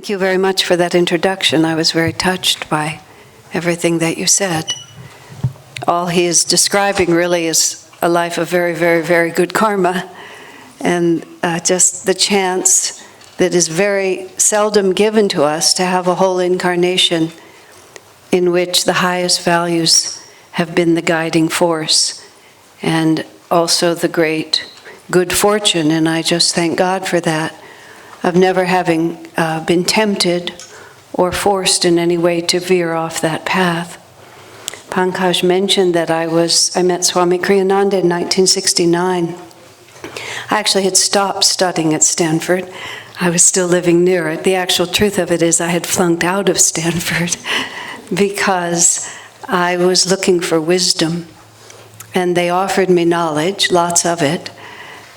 Thank you very much for that introduction. I was very touched by everything that you said. All he is describing really is a life of very, very, very good karma, and just the chance that is very seldom given to us to have a whole incarnation in which the highest values have been the guiding force, and also the great good fortune, and I just thank God for that, of never having been tempted or forced in any way to veer off that path. Pankaj mentioned that I met Swami Kriya Yoga in 1969. I actually had stopped studying at Stanford. I was still living near it. The actual truth of it is I had flunked out of Stanford because I was looking for wisdom. And they offered me knowledge, lots of it,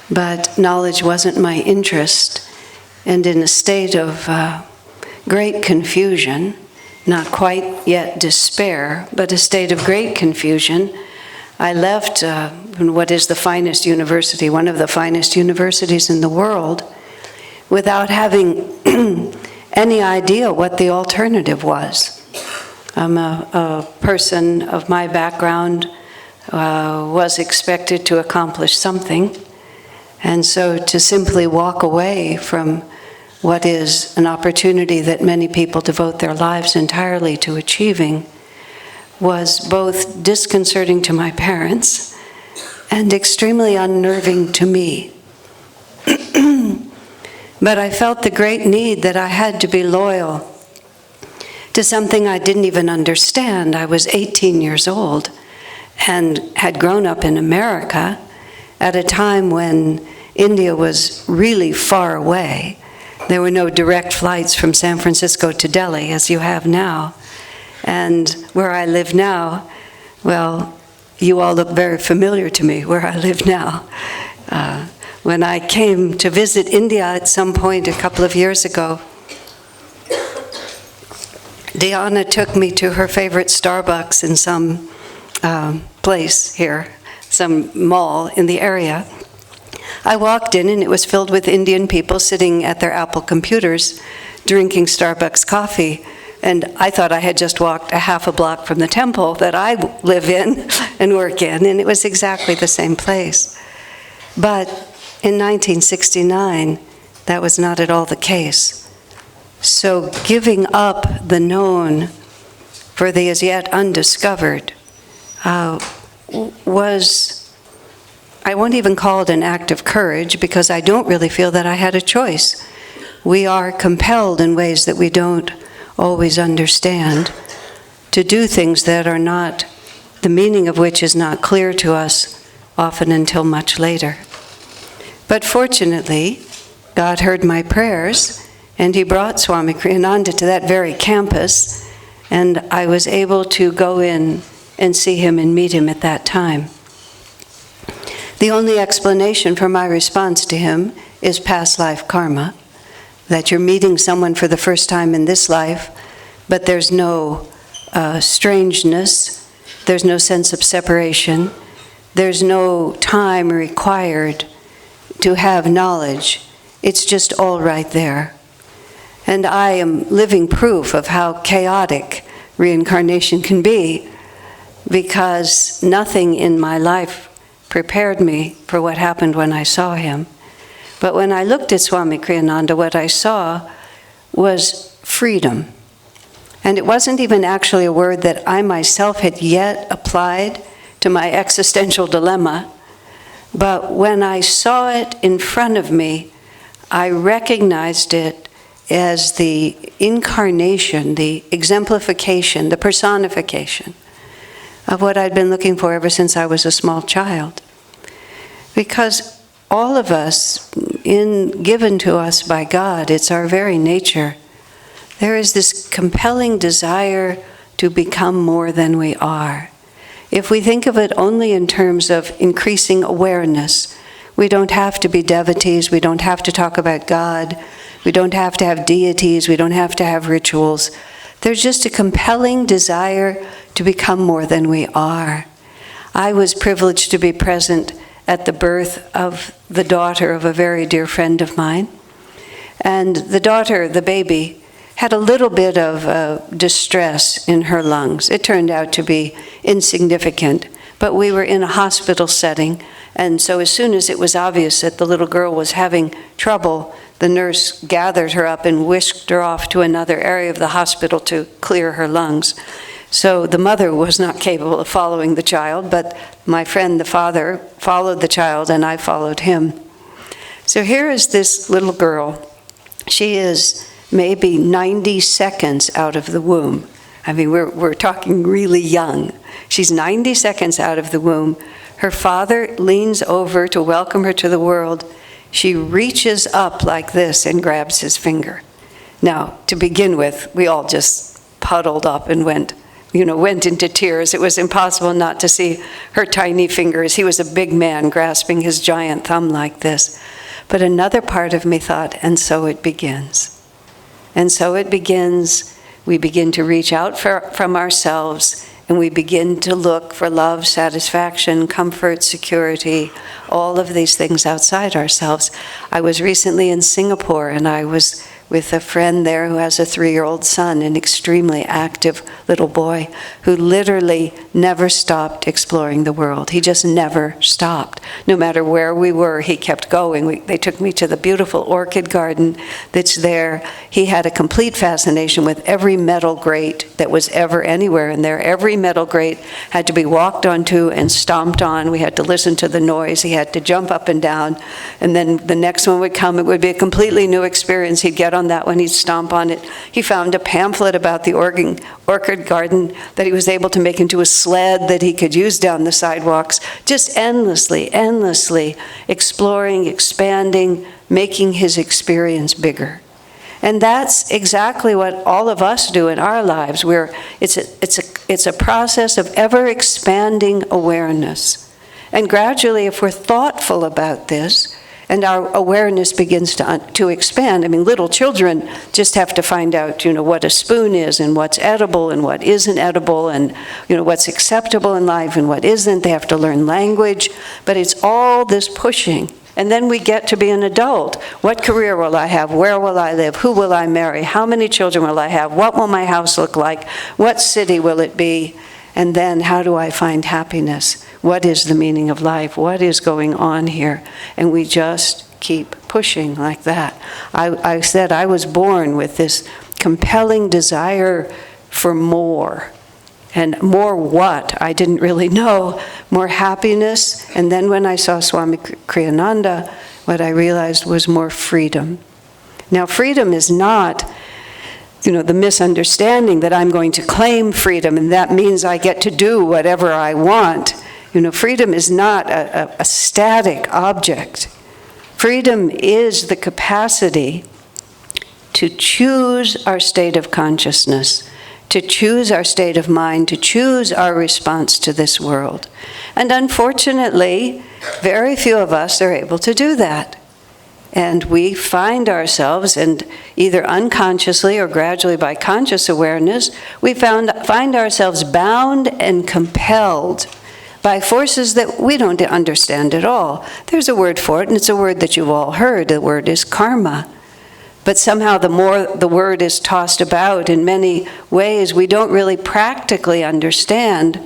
but knowledge wasn't my interest. And in a state of great confusion, not quite yet despair, but a state of great confusion, I left what is the finest university, one of the finest universities in the world, without having any idea what the alternative was. I'm a person of my background, was expected to accomplish something, and so to simply walk away from what is an opportunity that many people devote their lives entirely to achieving was both disconcerting to my parents and extremely unnerving to me. But I felt the great need that I had to be loyal to something I didn't even understand. I was 18 years old and had grown up in America at a time when India was really far away. There were no direct flights from San Francisco to Delhi as you have now. And where I live now, well, you all look very familiar to me where I live now. When I came to visit India at some point a couple of years ago, Diana took me to her favorite Starbucks in some place here, some mall in the area. I walked in and it was filled with Indian people sitting at their Apple computers drinking Starbucks coffee. And I thought I had just walked a half a block from the temple that I live in and work in, and it was exactly the same place. But in 1969, that was not at all the case. So giving up the known for the as yet undiscovered was, I won't even call it an act of courage, because I don't really feel that I had a choice. We are compelled in ways that we don't always understand to do things that are not, the meaning of which is not clear to us often until much later. But fortunately, God heard my prayers, and He brought Swami Kriya Yoga to that very campus, and I was able to go in and see him and meet him at that time. The only explanation for my response to him is past life karma, that you're meeting someone for the first time in this life, but there's no strangeness, there's no sense of separation, there's no time required to have knowledge. It's just all right there. And I am living proof of how chaotic reincarnation can be, because nothing in my life prepared me for what happened when I saw him. But when I looked at Swami Kriya Yoga, what I saw was freedom. And it wasn't even actually a word that I myself had yet applied to my existential dilemma. But when I saw it in front of me, I recognized it as the incarnation, the exemplification, the personification of what I'd been looking for ever since I was a small child. Because all of us, given to us by God, it's our very nature, there is this compelling desire to become more than we are. If we think of it only in terms of increasing awareness, we don't have to be devotees, we don't have to talk about God, we don't have to have deities, we don't have to have rituals. There's just a compelling desire to become more than we are. I was privileged to be present at the birth of the daughter of a very dear friend of mine. And the daughter, the baby, had a little bit of distress in her lungs. It turned out to be insignificant, but we were in a hospital setting, and so as soon as it was obvious that the little girl was having trouble, the nurse gathered her up and whisked her off to another area of the hospital to clear her lungs. So the mother was not capable of following the child, but my friend, the father, followed the child, and I followed him. So here is this little girl. She is maybe 90 seconds out of the womb. I mean, we're talking really young. She's 90 seconds out of the womb. Her father leans over to welcome her to the world. She reaches up like this and grabs his finger. Now, to begin with, we all just puddled up and went into tears. It was impossible not to see her tiny fingers. He was a big man grasping his giant thumb like this. But another part of me thought, and so it begins. And so it begins. We begin to reach out from ourselves, and we begin to look for love, satisfaction, comfort, security, all of these things outside ourselves. I was recently in Singapore, and I was with a friend there who has a 3-year-old son, an extremely active little boy who literally never stopped exploring the world. He just never stopped. No matter where we were, he kept going. They took me to the beautiful orchid garden that's there. He had a complete fascination with every metal grate that was ever anywhere in there. Every metal grate had to be walked onto and stomped on. We had to listen to the noise. He had to jump up and down. And then the next one would come. It would be a completely new experience. He'd get on that one, he'd stomp on it. He found a pamphlet about the orchid garden that he was able to make into a sled that he could use down the sidewalks, just endlessly exploring, expanding, making his experience bigger. And that's exactly what all of us do in our lives. It's a process of ever-expanding awareness. And gradually, if we're thoughtful about this, and our awareness begins to expand. I mean, little children just have to find out, what a spoon is and what's edible and what isn't edible and, what's acceptable in life and what isn't. They have to learn language. But it's all this pushing. And then we get to be an adult. What career will I have? Where will I live? Who will I marry? How many children will I have? What will my house look like? What city will it be? And then how do I find happiness? What is the meaning of life? What is going on here? And we just keep pushing like that. I said I was born with this compelling desire for more. And more what? I didn't really know. More happiness. And then when I saw Swami Kriyananda, what I realized was more freedom. Now, freedom is not the misunderstanding that I'm going to claim freedom and that means I get to do whatever I want. Freedom is not a static object. Freedom is the capacity to choose our state of consciousness, to choose our state of mind, to choose our response to this world. And unfortunately, very few of us are able to do that. And we find ourselves, and either unconsciously or gradually by conscious awareness, we find ourselves bound and compelled by forces that we don't understand at all. There's a word for it, and it's a word that you've all heard. The word is karma. But somehow the more the word is tossed about in many ways, we don't really practically understand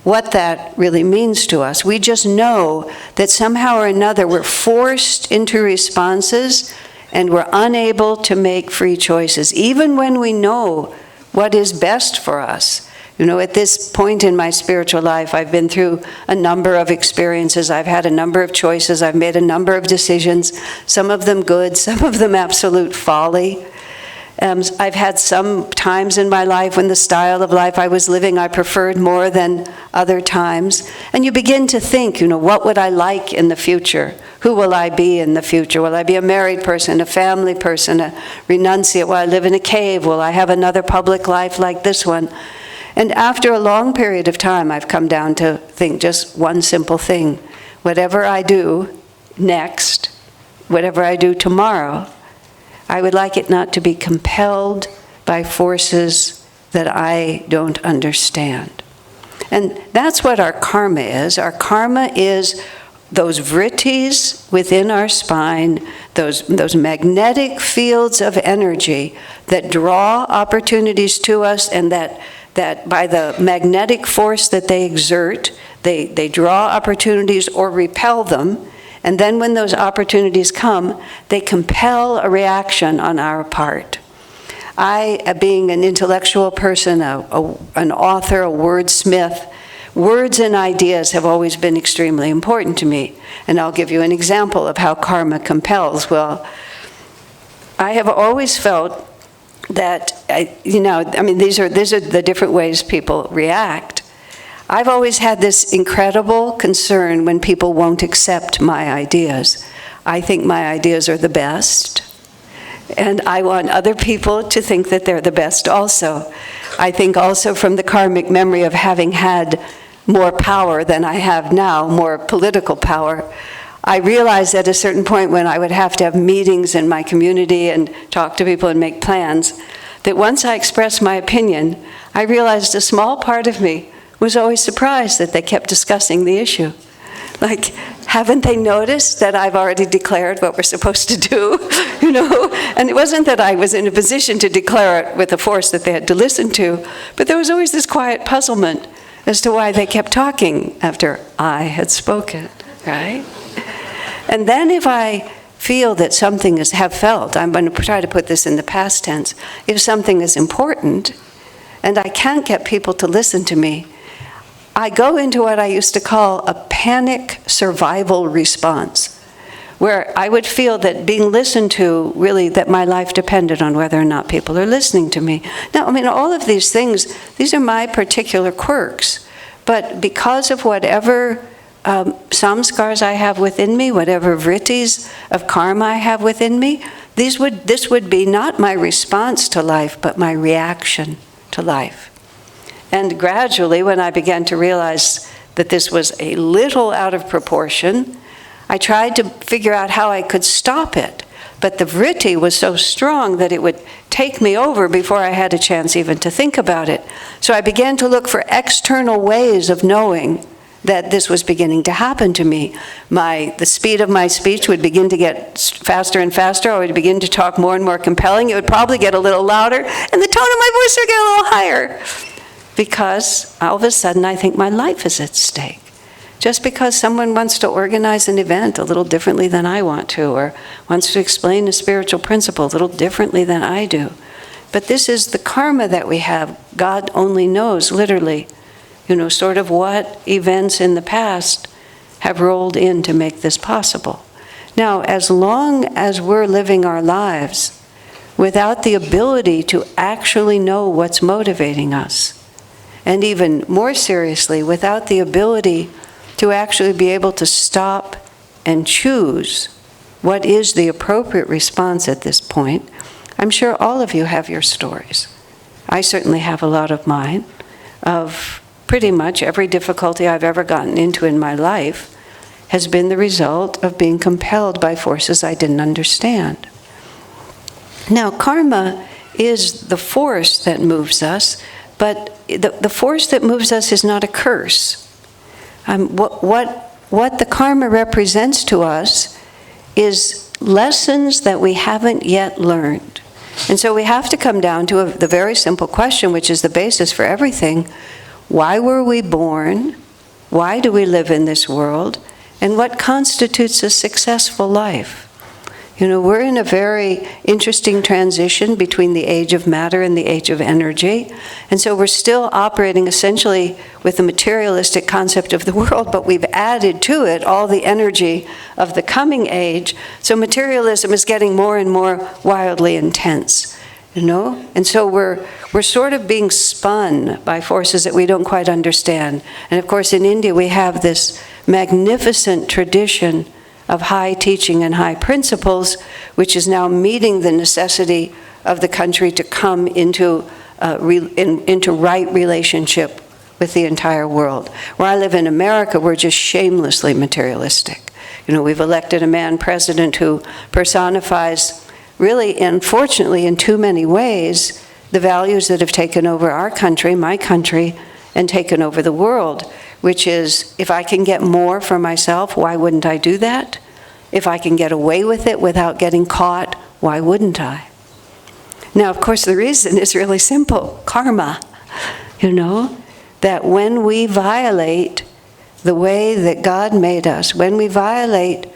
what that really means to us. We just know that somehow or another we're forced into responses and we're unable to make free choices, even when we know what is best for us. At this point in my spiritual life, I've been through a number of experiences. I've had a number of choices. I've made a number of decisions, some of them good, some of them absolute folly. I've had some times in my life when the style of life I was living I preferred more than other times. And you begin to think, what would I like in the future? Who will I be in the future? Will I be a married person, a family person, a renunciate? Will I live in a cave? Will I have another public life like this one? And after a long period of time, I've come down to think just one simple thing. Whatever I do next, whatever I do tomorrow, I would like it not to be compelled by forces that I don't understand. And that's what our karma is. Our karma is those vrittis within our spine, those magnetic fields of energy that draw opportunities to us, and that by the magnetic force that they exert, they draw opportunities or repel them. And then when those opportunities come, they compel a reaction on our part. I, being an intellectual person, an author, a wordsmith, words and ideas have always been extremely important to me. And I'll give you an example of how karma compels. Well, I have always felt that, these are the different ways people react. I've always had this incredible concern when people won't accept my ideas. I think my ideas are the best, and I want other people to think that they're the best also. I think also from the karmic memory of having had more power than I have now, more political power, I realized at a certain point when I would have to have meetings in my community and talk to people and make plans, that once I expressed my opinion, I realized a small part of me was always surprised that they kept discussing the issue. Like, haven't they noticed that I've already declared what we're supposed to do? And it wasn't that I was in a position to declare it with a force that they had to listen to, but there was always this quiet puzzlement as to why they kept talking after I had spoken, right? And then if I feel that something is, have felt, I'm going to try to put this in the past tense, if something is important, and I can't get people to listen to me, I go into what I used to call a panic survival response, where I would feel that being listened to, really, that my life depended on whether or not people are listening to me. Now, all of these things, these are my particular quirks, but because of whatever samskars I have within me, whatever vrittis of karma I have within me, this would be not my response to life, but my reaction to life. And gradually, when I began to realize that this was a little out of proportion, I tried to figure out how I could stop it. But the vritti was so strong that it would take me over before I had a chance even to think about it. So I began to look for external ways of knowing that this was beginning to happen to me. The speed of my speech would begin to get faster and faster. I would begin to talk more and more compelling. It would probably get a little louder, and the tone of my voice would get a little higher. Because all of a sudden I think my life is at stake. Just because someone wants to organize an event a little differently than I want to, or wants to explain a spiritual principle a little differently than I do. But this is the karma that we have. God only knows, literally, sort of what events in the past have rolled in to make this possible. Now, as long as we're living our lives without the ability to actually know what's motivating us, and even more seriously, without the ability to actually be able to stop and choose what is the appropriate response at this point, I'm sure all of you have your stories. I certainly have a lot of mine, of pretty much every difficulty I've ever gotten into in my life has been the result of being compelled by forces I didn't understand. Now, karma is the force that moves us, but the force that moves us is not a curse. What the karma represents to us is lessons that we haven't yet learned. And so we have to come down to the very simple question, which is the basis for everything. Why were we born? Why do we live in this world? And what constitutes a successful life? We're in a very interesting transition between the age of matter and the age of energy. And so we're still operating essentially with the materialistic concept of the world, but we've added to it all the energy of the coming age. So materialism is getting more and more wildly intense, And so we're sort of being spun by forces that we don't quite understand. And of course, in India, we have this magnificent tradition of high teaching and high principles, which is now meeting the necessity of the country to come into right relationship with the entire world. Where I live in America, we're just shamelessly materialistic. We've elected a man president who personifies, really, unfortunately, in too many ways, the values that have taken over our country, my country, and taken over the world. which is, if I can get more for myself, why wouldn't I do that? If I can get away with it without getting caught, why wouldn't I? Now, of course, the reason is really simple. Karma, that when we violate the way that God made us, when we violate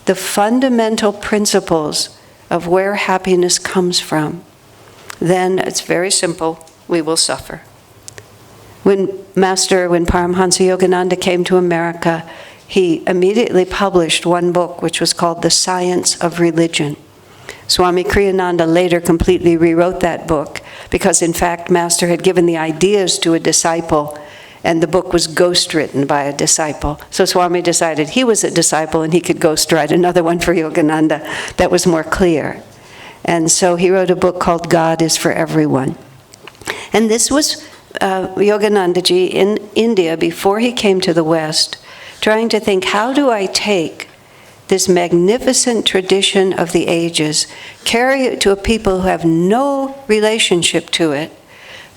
the fundamental principles of where happiness comes from, then it's very simple, we will suffer. When Paramhansa Yogananda came to America, he immediately published one book which was called The Science of Religion. Swami Kriyananda later completely rewrote that book because, in fact, Master had given the ideas to a disciple and the book was ghostwritten by a disciple. So Swami decided he was a disciple and he could ghostwrite another one for Yogananda that was more clear. And so he wrote a book called God is for Everyone. And this was Yoganandaji in India before he came to the West, trying to think, how do I take this magnificent tradition of the ages, carry it to a people who have no relationship to it,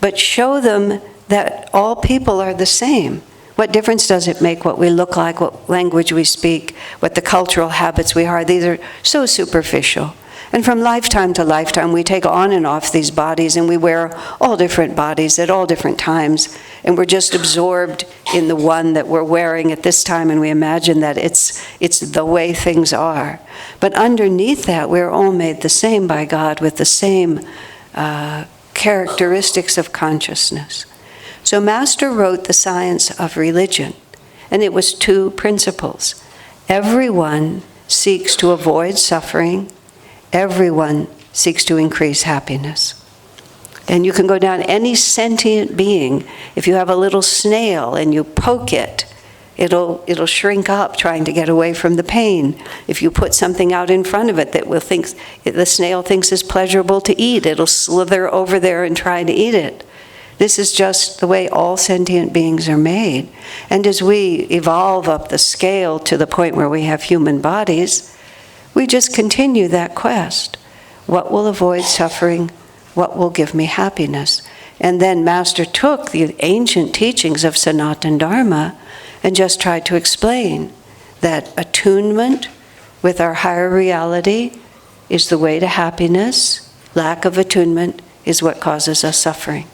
but show them that all people are the same. What difference does it make what we look like, what language we speak, what the cultural habits we are? These are so superficial. And from lifetime to lifetime, we take on and off these bodies, and we wear all different bodies at all different times, and we're just absorbed in the one that we're wearing at this time, and we imagine that it's the way things are. But underneath that, we're all made the same by God with the same characteristics of consciousness. So Master wrote The Science of Religion, and it was 2 principles. Everyone seeks to avoid suffering. Everyone seeks to increase happiness. And you can go down any sentient being. If you have a little snail and you poke it, it'll shrink up trying to get away from the pain. If you put something out in front of it that the snail thinks is pleasurable to eat, it'll slither over there and try to eat it. This is just the way all sentient beings are made. And as we evolve up the scale to the point where we have human bodies, we just continue that quest. What will avoid suffering? What will give me happiness? And then Master took the ancient teachings of Sanatana Dharma and just tried to explain that attunement with our higher reality is the way to happiness. Lack of attunement is what causes us suffering.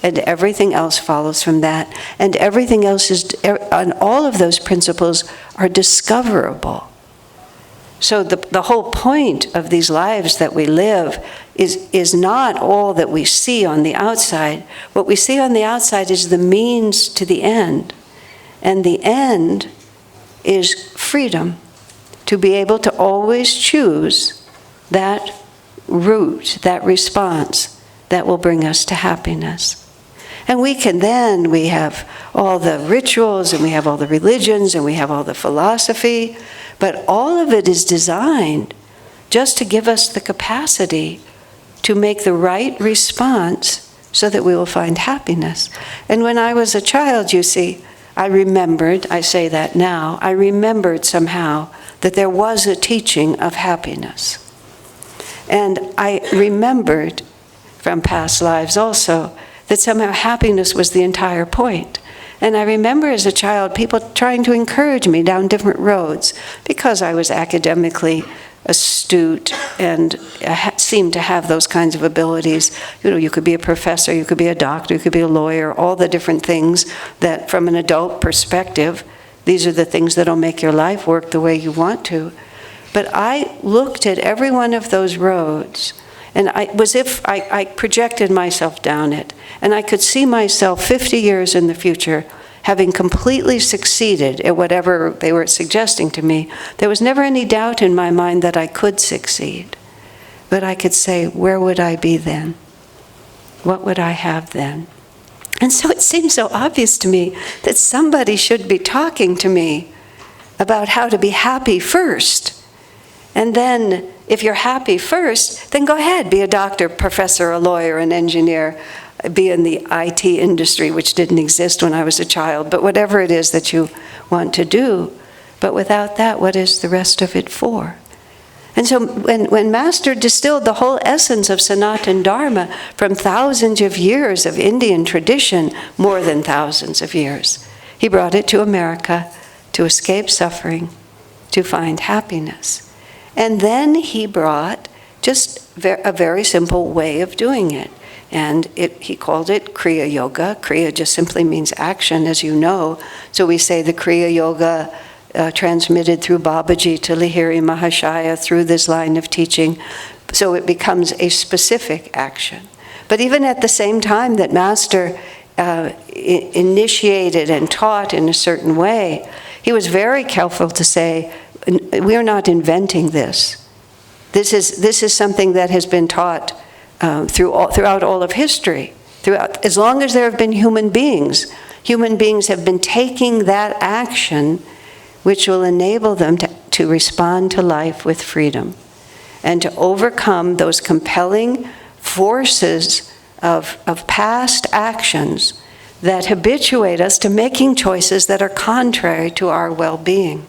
And everything else follows from that. And everything else and all of those principles are discoverable. So the whole point of these lives that we live is not all that we see on the outside. What we see on the outside is the means to the end. And the end is freedom, to be able to always choose that route, that response that will bring us to happiness. And we have all the rituals, and we have all the religions, and we have all the philosophy, but all of it is designed just to give us the capacity to make the right response so that we will find happiness. And when I was a child, you see, I say that now, I remembered somehow that there was a teaching of happiness. And I remembered from past lives also that somehow happiness was the entire point. And I remember as a child people trying to encourage me down different roads because I was academically astute and seemed to have those kinds of abilities. You could be a professor, you could be a doctor, you could be a lawyer, all the different things that from an adult perspective, these are the things that'll make your life work the way you want to. But I looked at every one of those roads, and it was if I projected myself down it, and I could see myself 50 years in the future having completely succeeded at whatever they were suggesting to me. There was never any doubt in my mind that I could succeed. But I could say, where would I be then? What would I have then? And so it seemed so obvious to me that somebody should be talking to me about how to be happy first. And then, if you're happy first, then go ahead, be a doctor, professor, a lawyer, an engineer, be in the IT industry, which didn't exist when I was a child, but whatever it is that you want to do. But without that, what is the rest of it for? And so when Master distilled the whole essence of Sanatana Dharma from thousands of years of Indian tradition, more than thousands of years, He brought it to America to escape suffering, to find happiness. And then he brought just a very simple way of doing it. And he called it Kriya Yoga. Kriya just simply means action, as you know. So we say the Kriya Yoga transmitted through Babaji to Lahiri Mahashaya through this line of teaching. So it becomes a specific action. But even at the same time that Master initiated and taught in a certain way, he was very careful to say, we are not inventing this. This is something that has been taught throughout all of history. As long as there have been human beings have been taking that action which will enable them to respond to life with freedom and to overcome those compelling forces of past actions that habituate us to making choices that are contrary to our well-being.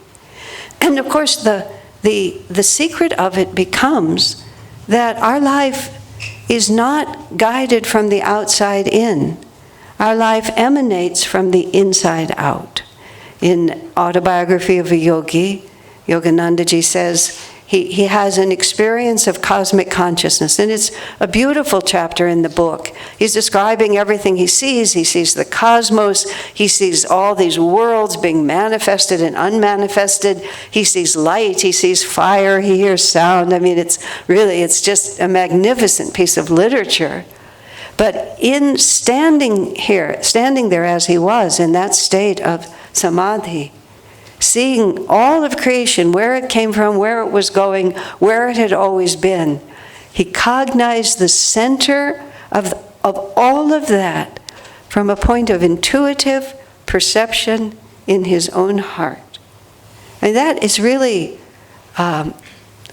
And of course, the secret of it becomes that our life is not guided from the outside in. Our life emanates from the inside out. In Autobiography of a Yogi, Yoganandaji says he has an experience of cosmic consciousness, and it's a beautiful chapter in the book. He's describing everything he sees. He sees the cosmos. He sees all these worlds being manifested and unmanifested. He sees light. He sees fire. He hears sound. I mean, it's just a magnificent piece of literature. But in standing there as he was in that state of samadhi, seeing all of creation, where it came from, where it was going, where it had always been, he cognized the center of all of that from a point of intuitive perception in his own heart. And that is really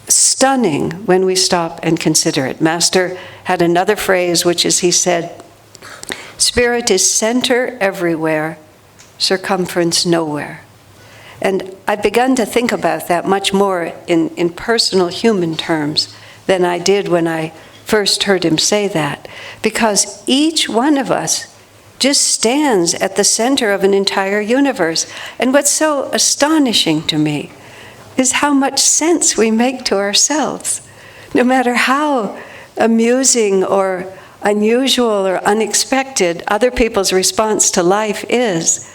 stunning when we stop and consider it. Master had another phrase, which is, he said, "Spirit is center everywhere, circumference nowhere." And I've begun to think about that much more in personal human terms than I did when I first heard him say that. Because each one of us just stands at the center of an entire universe. And what's so astonishing to me is how much sense we make to ourselves. No matter how amusing or unusual or unexpected other people's response to life is,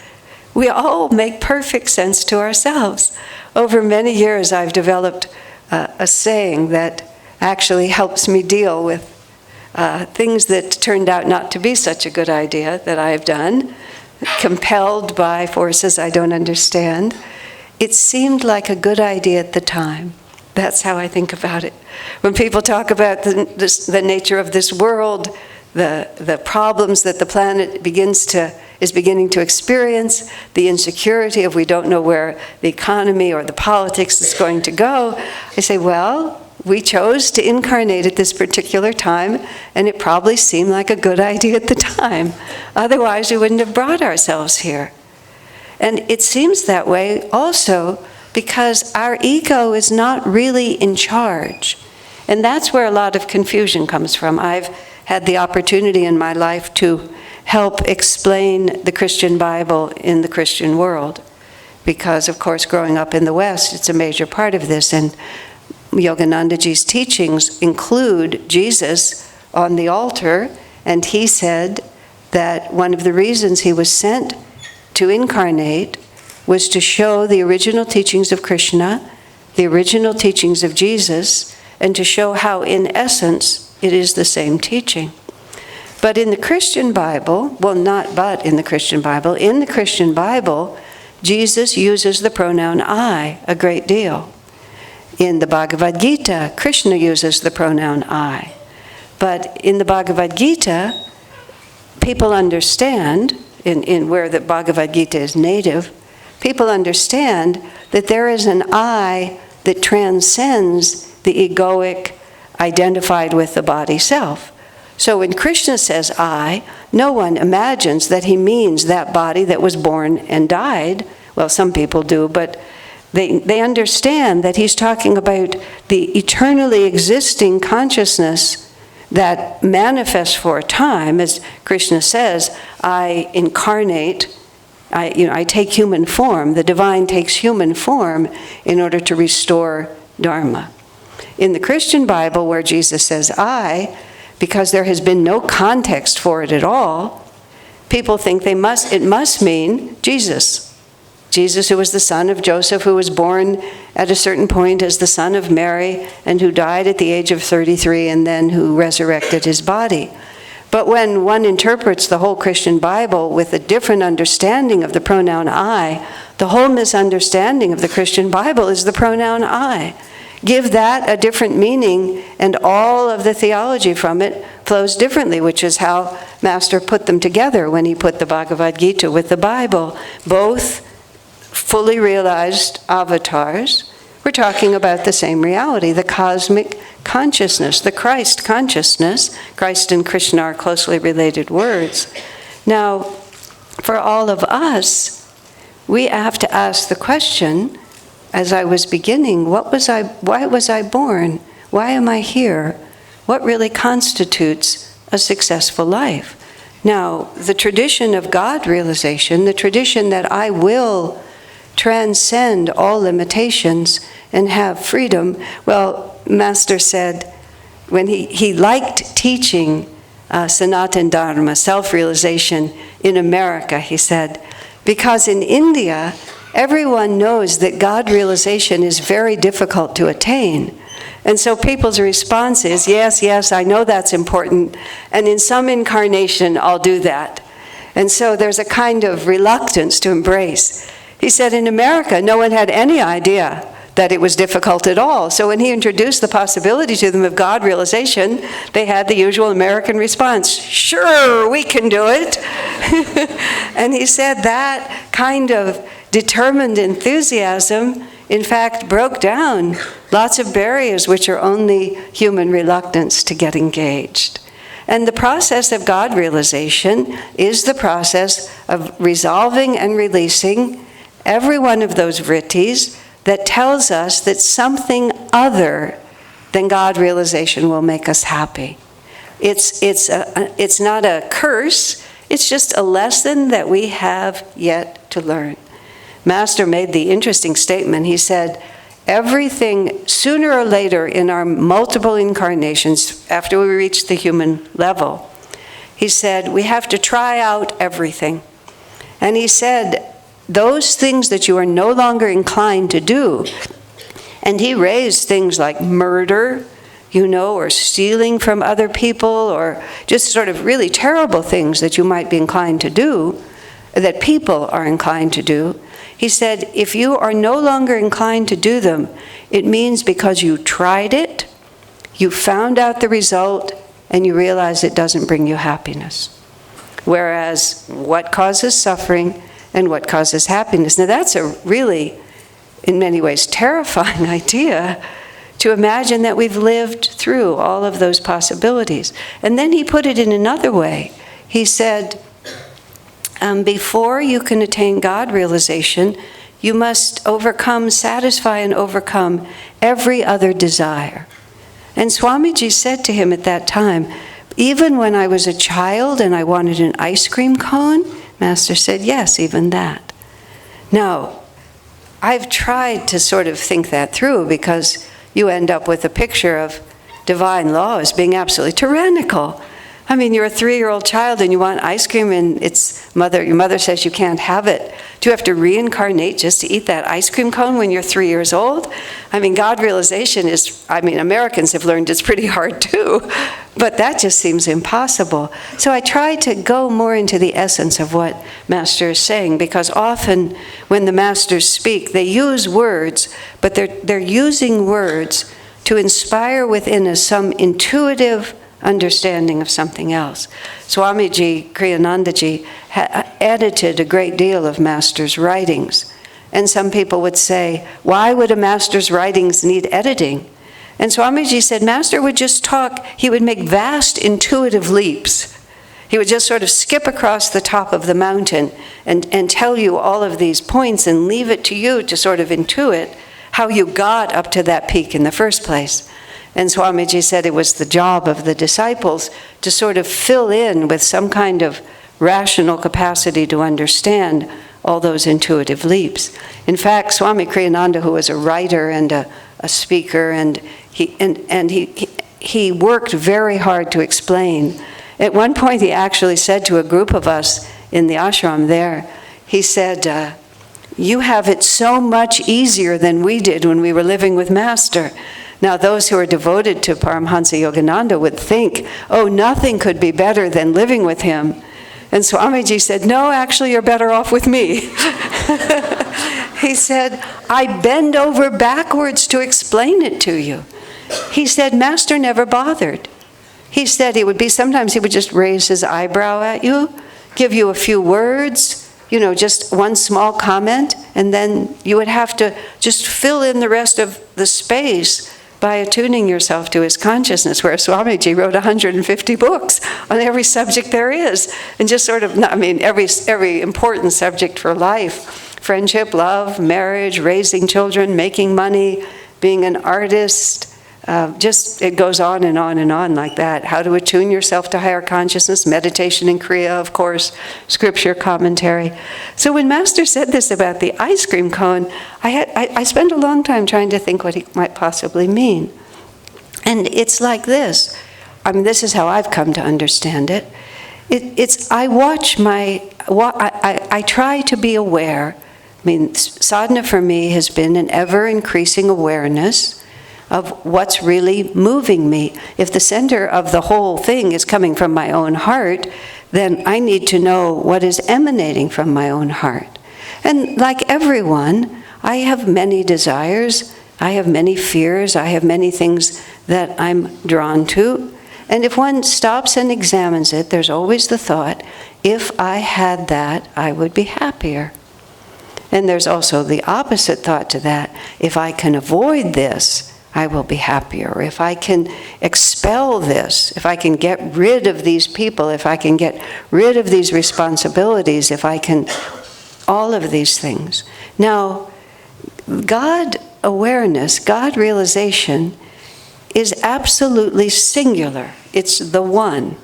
we all make perfect sense to ourselves. Over many years, I've developed a saying that actually helps me deal with things that turned out not to be such a good idea that I've done, compelled by forces I don't understand. It seemed like a good idea at the time. That's how I think about it. When people talk about the nature of this world, the problems that the planet is beginning to experience, the insecurity of we don't know where the economy or the politics is going to go, I say, well, we chose to incarnate at this particular time, and it probably seemed like a good idea at the time. Otherwise, we wouldn't have brought ourselves here. And it seems that way also because our ego is not really in charge. And that's where a lot of confusion comes from. I've had the opportunity in my life to help explain the Christian Bible in the Christian world. Because, of course, growing up in the West, it's a major part of this. And Yoganandaji's teachings include Jesus on the altar. And he said that one of the reasons he was sent to incarnate was to show the original teachings of Krishna, the original teachings of Jesus, and to show how, in essence, it is the same teaching. But in the Christian Bible, well, not but in the Christian Bible, Jesus uses the pronoun I a great deal. In the Bhagavad Gita, Krishna uses the pronoun I. But in the Bhagavad Gita, people understand, in where the Bhagavad Gita is native, people understand that there is an I that transcends the egoic identified with the body self. So when Krishna says I, no one imagines that he means that body that was born and died. Well, some people do, but they understand that he's talking about the eternally existing consciousness that manifests for a time. As Krishna says, I incarnate I take human form. The divine takes human form in order to restore Dharma. In the Christian Bible, where Jesus says I, because there has been no context for it at all, people think it must mean Jesus. Jesus, who was the son of Joseph, who was born at a certain point as the son of Mary, and who died at the age of 33, and then who resurrected his body. But when one interprets the whole Christian Bible with a different understanding of the pronoun I, the whole misunderstanding of the Christian Bible is the pronoun I. Give that a different meaning, and all of the theology from it flows differently, which is how Master put them together when he put the Bhagavad Gita with the Bible. Both fully realized avatars. We're talking about the same reality, the cosmic consciousness, the Christ consciousness. Christ and Krishna are closely related words. Now, for all of us, we have to ask the question, as I was beginning, why was I born? Why am I here? What really constitutes a successful life? Now, the tradition of God realization, the tradition that I will transcend all limitations and have freedom. Well, Master said when he liked teaching Sanatana Dharma, self-realization in America, he said, because in India, everyone knows that God realization is very difficult to attain. And so people's response is, yes, I know that's important, and in some incarnation I'll do that. And so there's a kind of reluctance to embrace. He said in America, no one had any idea that it was difficult at all. So when he introduced the possibility to them of God realization, they had the usual American response, sure, we can do it. And he said that kind of determined enthusiasm, in fact, broke down lots of barriers which are only human reluctance to get engaged. And the process of God realization is the process of resolving and releasing every one of those vrittis that tells us that something other than God realization will make us happy. It's not a curse, it's just a lesson that we have yet to learn. Master made the interesting statement. He said, everything, sooner or later in our multiple incarnations, after we reach the human level, he said, we have to try out everything. And he said, those things that you are no longer inclined to do, and he raised things like murder, or stealing from other people, or just sort of really terrible things that you might be inclined to do, that people are inclined to do. He said, if you are no longer inclined to do them, it means because you tried it, you found out the result, and you realize it doesn't bring you happiness. Whereas what causes suffering and what causes happiness? Now that's a really, in many ways, terrifying idea to imagine that we've lived through all of those possibilities. And then he put it in another way. He said, before you can attain God realization, you must satisfy and overcome every other desire. And Swamiji said to him at that time, even when I was a child and I wanted an ice cream cone, Master said, yes, even that. Now, I've tried to sort of think that through, because you end up with a picture of divine law as being absolutely tyrannical. I mean, you're a 3-year-old child and you want ice cream and your mother says you can't have it. Do you have to reincarnate just to eat that ice cream cone when you're 3 years old? I mean, God realization Americans have learned it's pretty hard too, but that just seems impossible. So I try to go more into the essence of what Master is saying, because often when the Masters speak, they use words, but they're using words to inspire within us some intuitive understanding of something else. Swamiji, Kriyanandaji, edited a great deal of Master's writings. And some people would say, why would a Master's writings need editing? And Swamiji said, Master would just talk, he would make vast intuitive leaps. He would just sort of skip across the top of the mountain and tell you all of these points and leave it to you to sort of intuit how you got up to that peak in the first place. And Swamiji said it was the job of the disciples to sort of fill in with some kind of rational capacity to understand all those intuitive leaps. In fact, Swami Kriyananda, who was a writer and a speaker, and he worked very hard to explain. At one point, he actually said to a group of us in the ashram there, he said, you have it so much easier than we did when we were living with Master. Now, those who are devoted to Paramhansa Yogananda would think, oh, nothing could be better than living with him. And Swamiji said, no, actually, you're better off with me. He said, I bend over backwards to explain it to you. He said, Master never bothered. He said sometimes he would just raise his eyebrow at you, give you a few words, just one small comment, and then you would have to just fill in the rest of the space by attuning yourself to his consciousness, where Swamiji wrote 150 books on every subject there is, and just sort of, every important subject for life: friendship, love, marriage, raising children, making money, being an artist. It goes on and on and on like that. How to attune yourself to higher consciousness, meditation and Kriya, of course, scripture commentary. So when Master said this about the ice cream cone, I spent a long time trying to think what he might possibly mean. And it's like this. This is how I've come to understand it. I try to be aware. Sadhana for me has been an ever-increasing awareness of what's really moving me. If the center of the whole thing is coming from my own heart, then I need to know what is emanating from my own heart. And like everyone, I have many desires, I have many fears, I have many things that I'm drawn to. And if one stops and examines it, there's always the thought, if I had that, I would be happier. And there's also the opposite thought to that. If I can avoid this, I will be happier. If I can expel this, if I can get rid of these people, if I can get rid of these responsibilities, if I can, all of these things. Now, God awareness, God realization is absolutely singular. It's the one.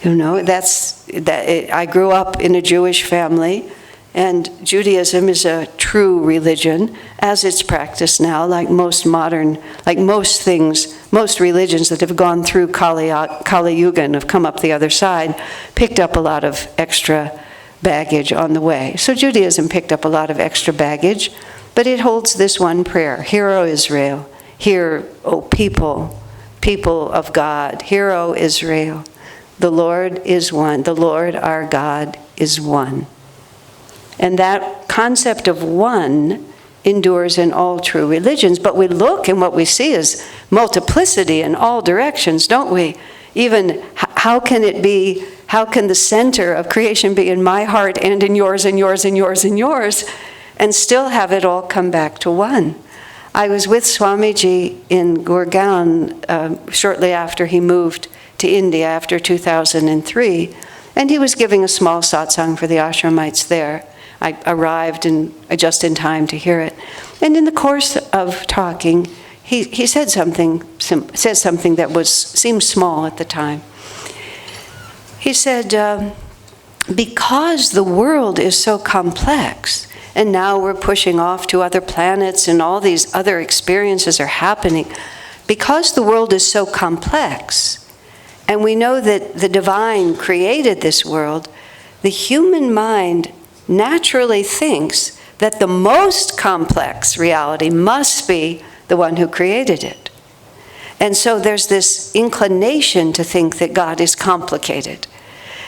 I grew up in a Jewish family, and Judaism is a true religion, as it's practiced now, like most religions that have gone through Kali Yuga and have come up the other side, picked up a lot of extra baggage on the way. So Judaism picked up a lot of extra baggage, but it holds this one prayer: Hear, O Israel, hear, O people of God, hear, O Israel, the Lord is one, the Lord our God is one. And that concept of one endures in all true religions. But we look and what we see is multiplicity in all directions, don't we? Even how can the center of creation be in my heart and in yours and yours and yours and yours, and still have it all come back to one? I was with Swamiji in Gurgaon shortly after he moved to India after 2003, and he was giving a small satsang for the ashramites there. I arrived just in time to hear it. And in the course of talking, he said something that seemed small at the time. He said, because the world is so complex, and now we're pushing off to other planets and all these other experiences are happening, because the world is so complex, and we know that the divine created this world, the human mind naturally thinks that the most complex reality must be the one who created it. And so there's this inclination to think that God is complicated.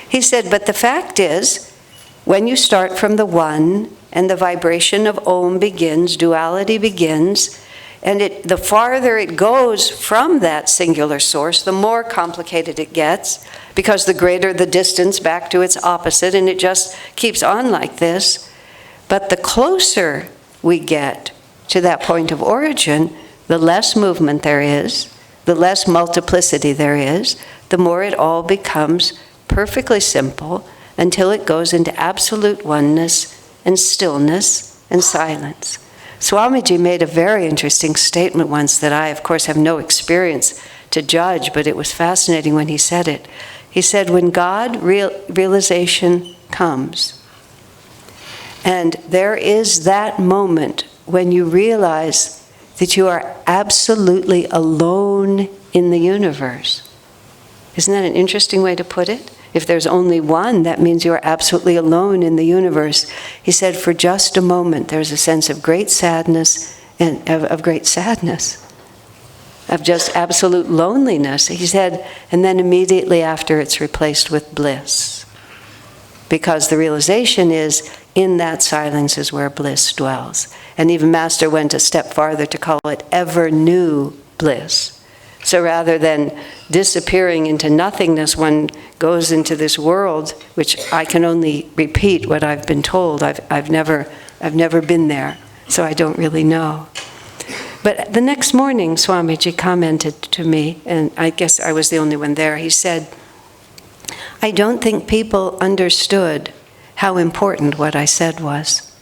He said, but the fact is, when you start from the one and the vibration of Om begins, duality begins, and the farther it goes from that singular source, the more complicated it gets, because the greater the distance back to its opposite, and it just keeps on like this. But the closer we get to that point of origin, the less movement there is, the less multiplicity there is, the more it all becomes perfectly simple until it goes into absolute oneness and stillness and silence. Swamiji made a very interesting statement once that I, of course, have no experience to judge, but it was fascinating when he said it. He said, when God realization comes, And there is that moment when you realize that you are absolutely alone in the universe. Isn't that an interesting way to put it? If there's only one, that means you are absolutely alone in the universe. He said, for just a moment, there's a sense of great sadness and of great sadness, of just absolute loneliness. He said, and then immediately after, it's replaced with bliss. Because the realization is, in that silence is where bliss dwells. And even Master went a step farther to call it ever new bliss. So rather than disappearing into nothingness, one goes into this world, which I can only repeat what I've been told. I've never been there, so I don't really know. But the next morning, Swamiji commented to me, and I guess I was the only one there. He said, I don't think people understood how important what I said was.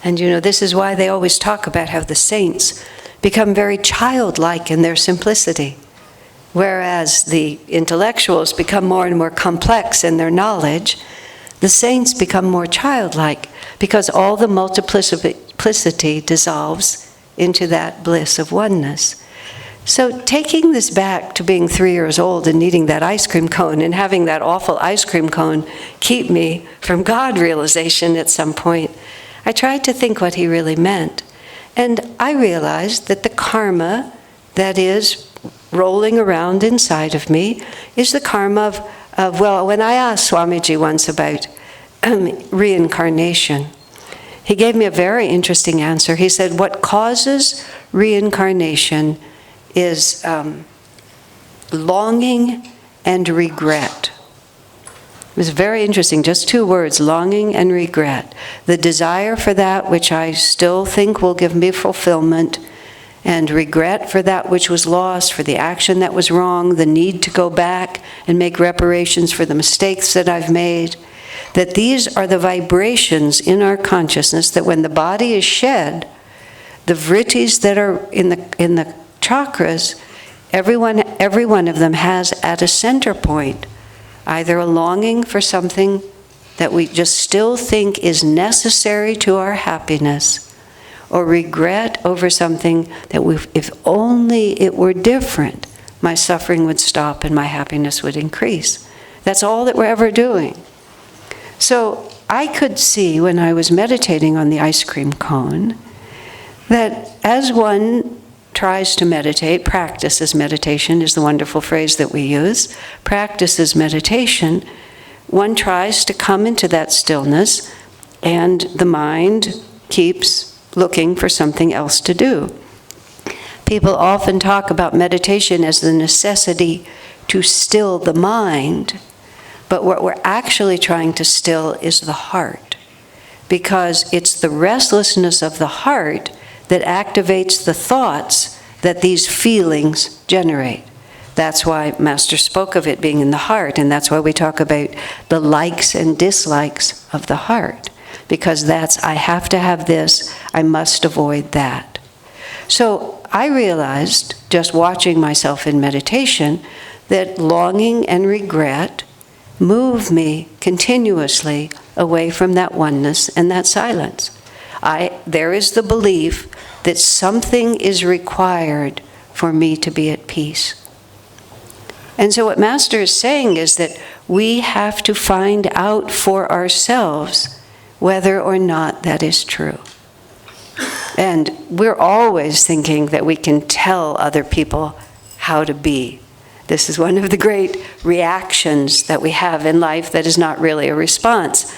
And you know, this is why they always talk about how the saints become very childlike in their simplicity, whereas the intellectuals become more and more complex in their knowledge. The saints become more childlike because all the multiplicity dissolves into that bliss of oneness. So taking this back to being 3 years old and eating that ice cream cone and having that awful ice cream cone keep me from God realization at some point, I tried to think what he really meant. And I realized that the karma that is rolling around inside of me is the karma of well, when I asked Swamiji once about reincarnation, he gave me a very interesting answer. He said, what causes reincarnation is longing and regret. It was very interesting, just 2 words, longing and regret. The desire for that which I still think will give me fulfillment, and regret for that which was lost, for the action that was wrong, the need to go back and make reparations for the mistakes that I've made. That these are the vibrations in our consciousness that when the body is shed, the vrittis that are in the chakras, every one of them has at a center point either a longing for something that we just still think is necessary to our happiness, or regret over something that if only it were different, my suffering would stop and my happiness would increase. That's all that we're ever doing. So I could see when I was meditating on the ice cream cone that as one tries to meditate, practices meditation is the wonderful phrase that we use, practices meditation, one tries to come into that stillness and the mind keeps looking for something else to do. People often talk about meditation as the necessity to still the mind, but what we're actually trying to still is the heart, because it's the restlessness of the heart that activates the thoughts that these feelings generate. That's why Master spoke of it being in the heart, and that's why we talk about the likes and dislikes of the heart, because that's, I have to have this, I must avoid that. So I realized, just watching myself in meditation, that longing and regret move me continuously away from that oneness and that silence. There is the belief that something is required for me to be at peace. And so what Master is saying is that we have to find out for ourselves whether or not that is true. And we're always thinking that we can tell other people how to be. This is one of the great reactions that we have in life that is not really a response.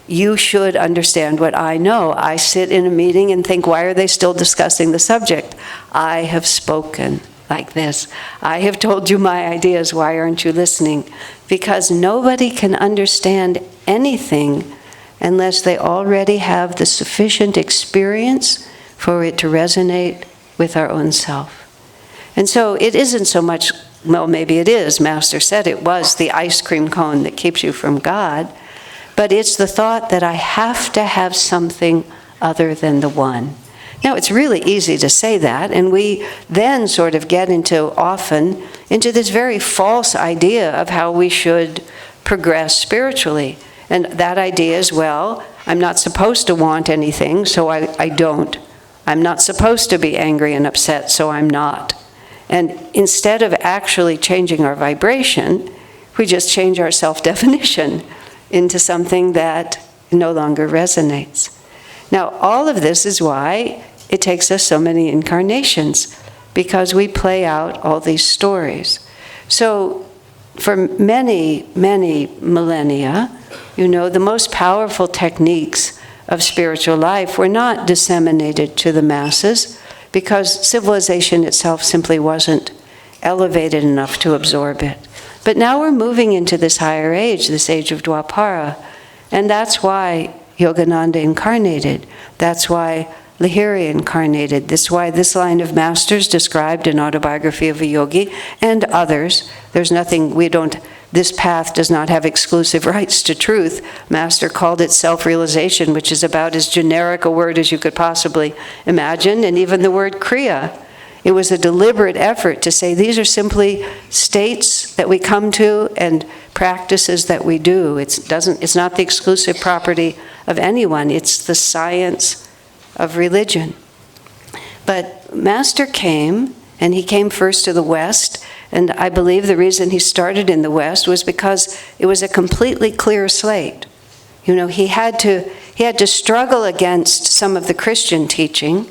You should understand what I know. I sit in a meeting and think, why are they still discussing the subject? I have spoken like this. I have told you my ideas. Why aren't you listening? Because nobody can understand anything unless they already have the sufficient experience for it to resonate with our own self. And so it isn't so much, well, maybe it is. Master said it was the ice cream cone that keeps you from God. But it's the thought that I have to have something other than the one. Now, it's really easy to say that, and we then sort of get often into this very false idea of how we should progress spiritually. And that idea is, well, I'm not supposed to want anything, so I don't. I'm not supposed to be angry and upset, so I'm not. And instead of actually changing our vibration, we just change our self-definition into something that no longer resonates. Now, all of this is why it takes us so many incarnations, because we play out all these stories. So, for many, many millennia, the most powerful techniques of spiritual life were not disseminated to the masses because civilization itself simply wasn't elevated enough to absorb it. But now we're moving into this higher age, this age of Dwapara, and that's why Yogananda incarnated. That's why Lahiri incarnated. That's why this line of masters described in Autobiography of a Yogi and others, this path does not have exclusive rights to truth. Master called it self-realization, which is about as generic a word as you could possibly imagine, and even the word Kriya. It was a deliberate effort to say these are simply states that we come to and practices that we do. It's not the exclusive property of anyone. It's the science of religion. But Master came, and he came first to the West, and I believe the reason he started in the West was because it was a completely clear slate. He had to struggle against some of the Christian teaching,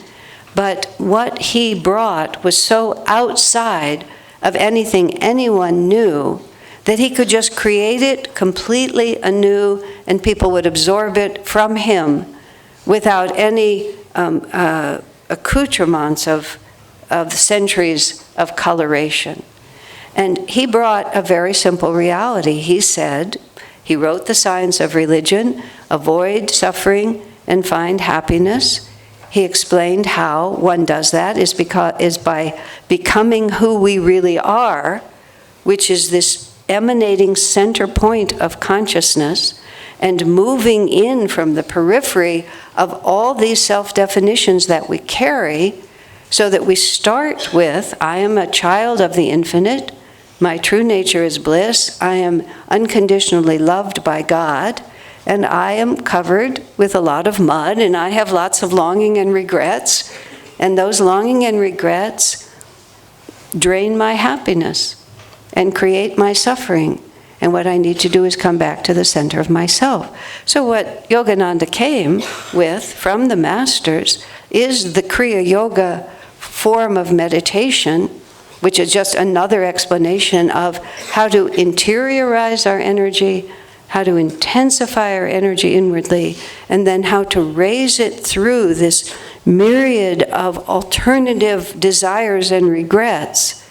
but what he brought was so outside of anything anyone knew that he could just create it completely anew, and people would absorb it from him without any accoutrements of centuries of coloration. And he brought a very simple reality. He wrote the science of religion, avoid suffering and find happiness. He explained how one does that is by becoming who we really are, which is this emanating center point of consciousness, and moving in from the periphery of all these self-definitions that we carry, so that we start with, I am a child of the infinite, my true nature is bliss, I am unconditionally loved by God, and I am covered with a lot of mud, and I have lots of longing and regrets, and those longing and regrets drain my happiness and create my suffering. And what I need to do is come back to the center of myself. So what Yogananda came with from the masters is the Kriya Yoga form of meditation, which is just another explanation of how to interiorize our energy, how to intensify our energy inwardly, and then how to raise it through this myriad of alternative desires and regrets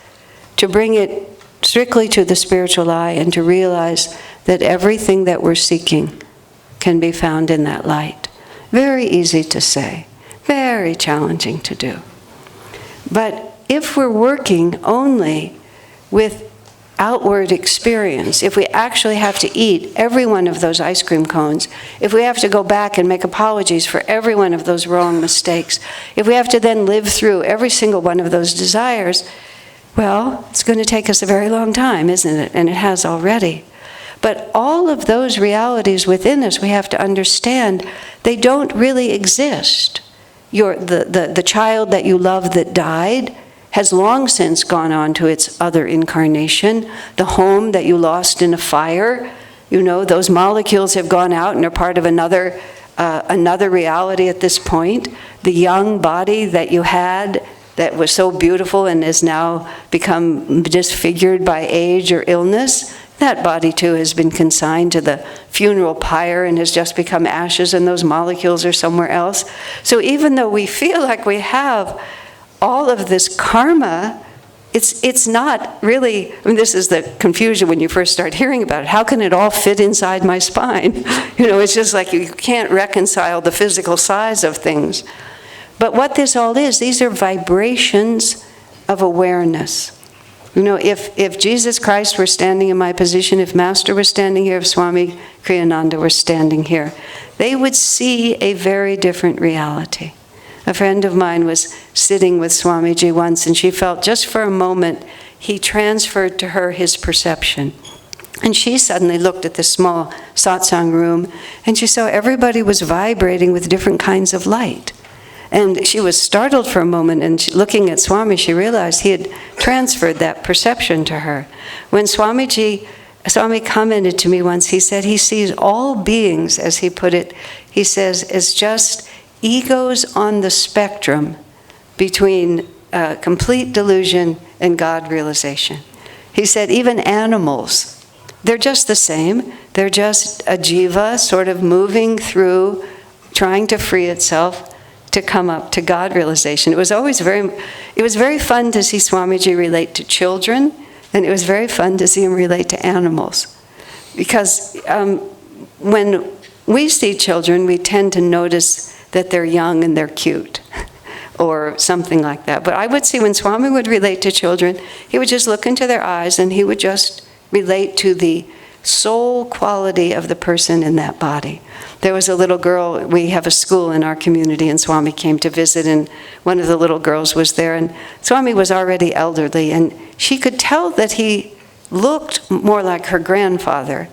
to bring it strictly to the spiritual eye and to realize that everything that we're seeking can be found in that light. Very easy to say, very challenging to do. But if we're working only with outward experience, if we actually have to eat every one of those ice cream cones, if we have to go back and make apologies for every one of those wrong mistakes, if we have to then live through every single one of those desires, well, it's going to take us a very long time, isn't it? And it has already. But all of those realities within us, we have to understand, they don't really exist. The child that you love that died has long since gone on to its other incarnation. The home that you lost in a fire, those molecules have gone out and are part of another reality at this point. The young body that you had that was so beautiful and has now become disfigured by age or illness, that body too has been consigned to the funeral pyre and has just become ashes, and those molecules are somewhere else. So even though we feel like we have all of this karma, it's not really, this is the confusion when you first start hearing about it. How can it all fit inside my spine? It's just like you can't reconcile the physical size of things. But what this all is, these are vibrations of awareness. If Jesus Christ were standing in my position, if Master were standing here, if Swami Kriyananda were standing here, they would see a very different reality. A friend of mine was sitting with Swamiji once, and she felt just for a moment he transferred to her his perception. And she suddenly looked at this small satsang room, and she saw everybody was vibrating with different kinds of light. And she was startled for a moment, and looking at Swami, she realized he had transferred that perception to her. When Swami commented to me once, he said he sees all beings, as he put it, he says, as just egos on the spectrum between complete delusion and God realization. He said even animals, they're just the same. They're just a jiva sort of moving through, trying to free itself to come up to God realization. It was very fun to see Swamiji relate to children, and it was very fun to see him relate to animals. Because when we see children, we tend to notice that they're young and they're cute, or something like that. But I would see when Swami would relate to children, he would just look into their eyes and he would just relate to the soul quality of the person in that body. There was a little girl, we have a school in our community, and Swami came to visit, and one of the little girls was there, and Swami was already elderly, and she could tell that he looked more like her grandfather,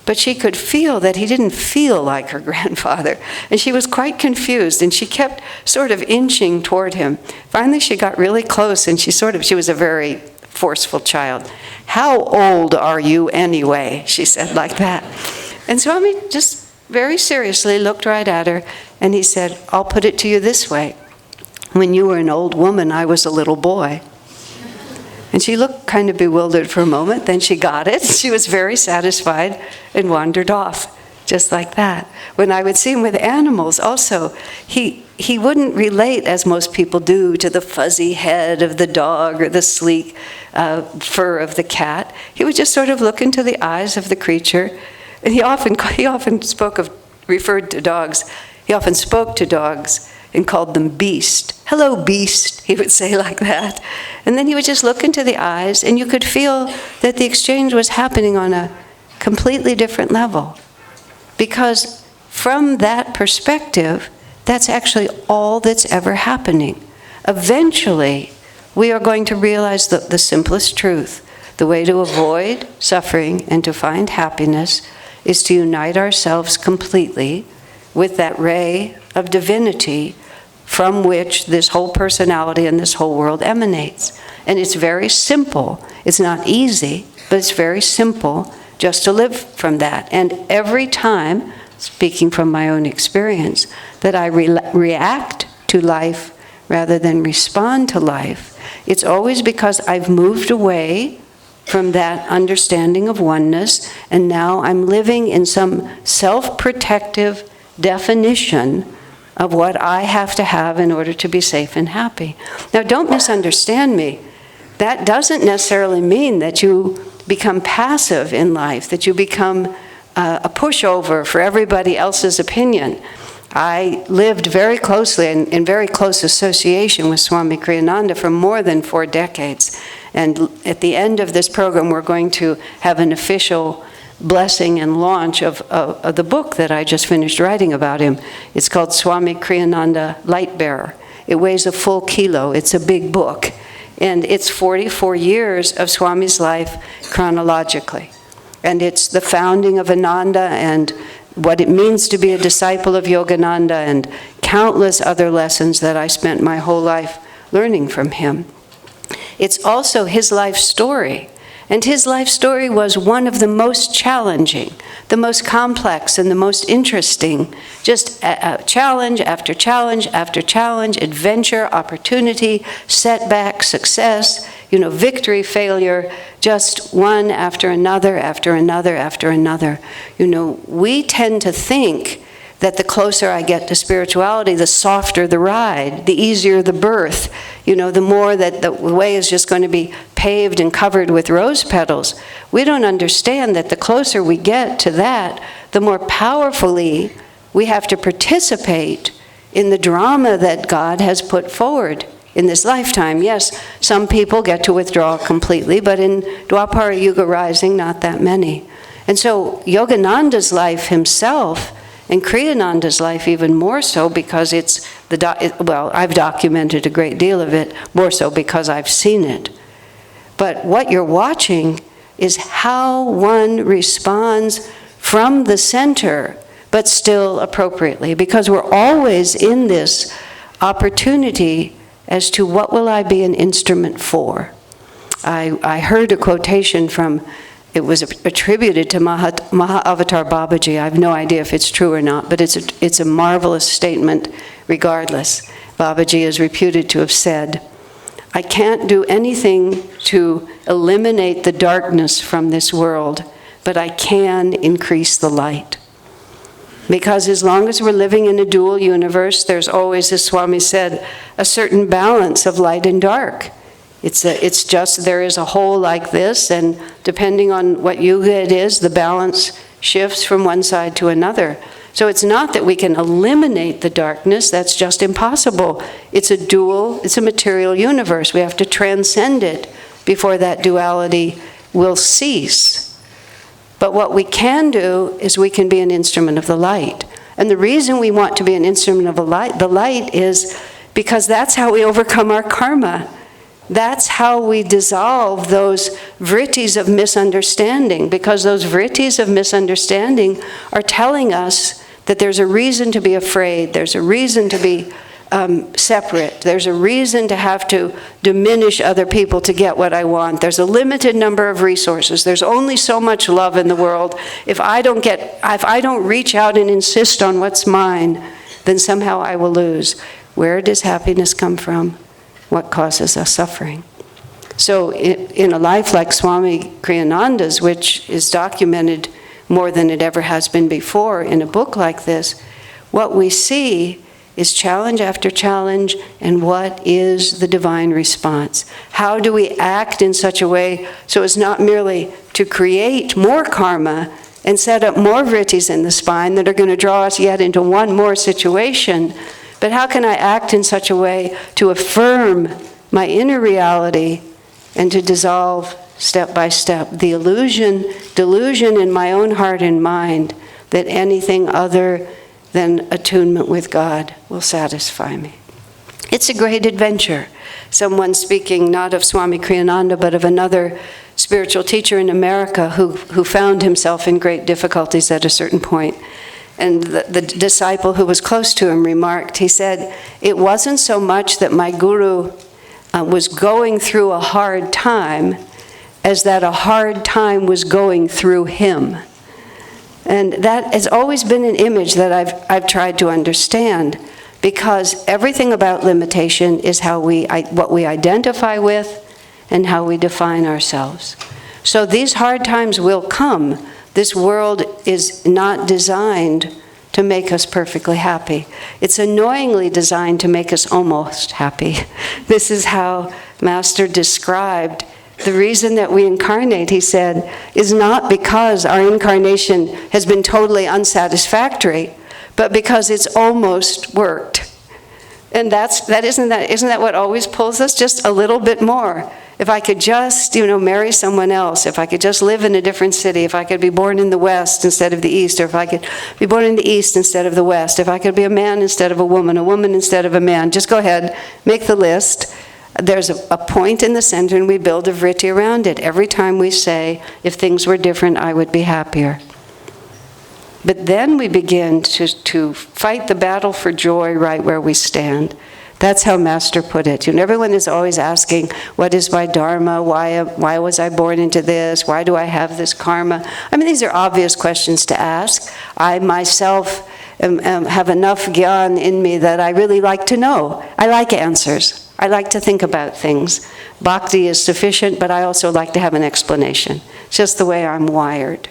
but she could feel that he didn't feel like her grandfather, and she was quite confused, and she kept sort of inching toward him. Finally, she got really close, and she was a very forceful child. "How old are you anyway?" she said like that. And Swami just very seriously looked right at her, and he said, "I'll put it to you this way. When you were an old woman, I was a little boy." And she looked kind of bewildered for a moment, then she got it. She was very satisfied and wandered off, just like that. When I would see him with animals also, he wouldn't relate, as most people do, to the fuzzy head of the dog or the sleek fur of the cat. He would just sort of look into the eyes of the creature. And he often referred to dogs. He often spoke to dogs and called them beast. "Hello, beast," he would say like that. And then he would just look into the eyes, and you could feel that the exchange was happening on a completely different level. Because from that perspective, that's actually all that's ever happening. Eventually, we are going to realize the simplest truth. The way to avoid suffering and to find happiness is to unite ourselves completely with that ray of divinity from which this whole personality and this whole world emanates. And it's very simple. It's not easy, but it's very simple just to live from that. And every time, speaking from my own experience, that I react to life rather than respond to life, it's always because I've moved away from that understanding of oneness, and now I'm living in some self-protective definition of what I have to have in order to be safe and happy. Now, don't misunderstand me. That doesn't necessarily mean that you become passive in life, that you become a pushover for everybody else's opinion. I lived very closely in very close association with Swami Kriyananda for more than 4 decades. And at the end of this program, we're going to have an official blessing and launch of the book that I just finished writing about him. It's called Swami Kriyananda Light Bearer. It weighs a full kilo. It's a big book. And it's 44 years of Swami's life chronologically. And it's the founding of Ananda and what it means to be a disciple of Yogananda and countless other lessons that I spent my whole life learning from him. It's also his life story. And his life story was one of the most challenging, the most complex, and the most interesting. Just challenge after challenge after challenge, adventure, opportunity, setback, success, victory, failure, just one after another, after another, after another. We tend to think that the closer I get to spirituality, the softer the ride, the easier the birth, the more that the way is just going to be paved and covered with rose petals. We don't understand that the closer we get to that, the more powerfully we have to participate in the drama that God has put forward in this lifetime. Yes, some people get to withdraw completely, but in Dwapara Yuga Rising, not that many. And so Yogananda's life himself, and Kriyananda's life even more so, because I've documented a great deal of it, more so because I've seen it. But what you're watching is how one responds from the center, but still appropriately, because we're always in this opportunity as to what will I be an instrument for. I heard a quotation from, it was attributed to Mahavatar Babaji. I have no idea if it's true or not, but it's a marvelous statement regardless. Babaji is reputed to have said, I can't do anything to eliminate the darkness from this world, but I can increase the light. Because as long as we're living in a dual universe, there's always, as Swami said, a certain balance of light and dark. It's just there is a whole like this, and depending on what yuga it is, the balance shifts from one side to another. So it's not that we can eliminate the darkness, that's just impossible. It's a material universe. We have to transcend it before that duality will cease. But what we can do is we can be an instrument of the light. And the reason we want to be an instrument of the light is because that's how we overcome our karma. That's how we dissolve those vrittis of misunderstanding, because those vrittis of misunderstanding are telling us that there's a reason to be afraid, there's a reason to be separate, there's a reason to have to diminish other people to get what I want, there's a limited number of resources, there's only so much love in the world. If I don't reach out and insist on what's mine, then somehow I will lose. Where does happiness come from? What causes us suffering? So in a life like Swami Kriyananda's, which is documented more than it ever has been before in a book like this, what we see is challenge after challenge, and what is the divine response? How do we act in such a way so as not merely to create more karma and set up more vrittis in the spine that are going to draw us yet into one more situation, but how can I act in such a way to affirm my inner reality and to dissolve step by step the delusion in my own heart and mind that anything other than attunement with God will satisfy me. It's a great adventure. Someone speaking not of Swami Kriyananda, but of another spiritual teacher in America who found himself in great difficulties at a certain point. And the disciple who was close to him remarked, he said, it wasn't so much that my guru was going through a hard time as that a hard time was going through him. And that has always been an image that I've tried to understand, because everything about limitation is what we identify with and how we define ourselves. So these hard times will come. This world is not designed to make us perfectly happy. It's annoyingly designed to make us almost happy. This is how Master described the reason that we incarnate, he said, is not because our incarnation has been totally unsatisfactory, but because it's almost worked. And isn't that what always pulls us? Just a little bit more. If I could just, marry someone else, if I could just live in a different city, if I could be born in the West instead of the East, or if I could be born in the East instead of the West, if I could be a man instead of a woman instead of a man, just go ahead, make the list. There's a point in the center, and we build a vritti around it. Every time we say, if things were different, I would be happier. But then we begin to fight the battle for joy right where we stand. That's how Master put it. Everyone is always asking, what is my Dharma? Why was I born into this? Why do I have this karma? These are obvious questions to ask. I myself have enough gyan in me that I really like to know. I like answers. I like to think about things. Bhakti is sufficient, but I also like to have an explanation. It's just the way I'm wired.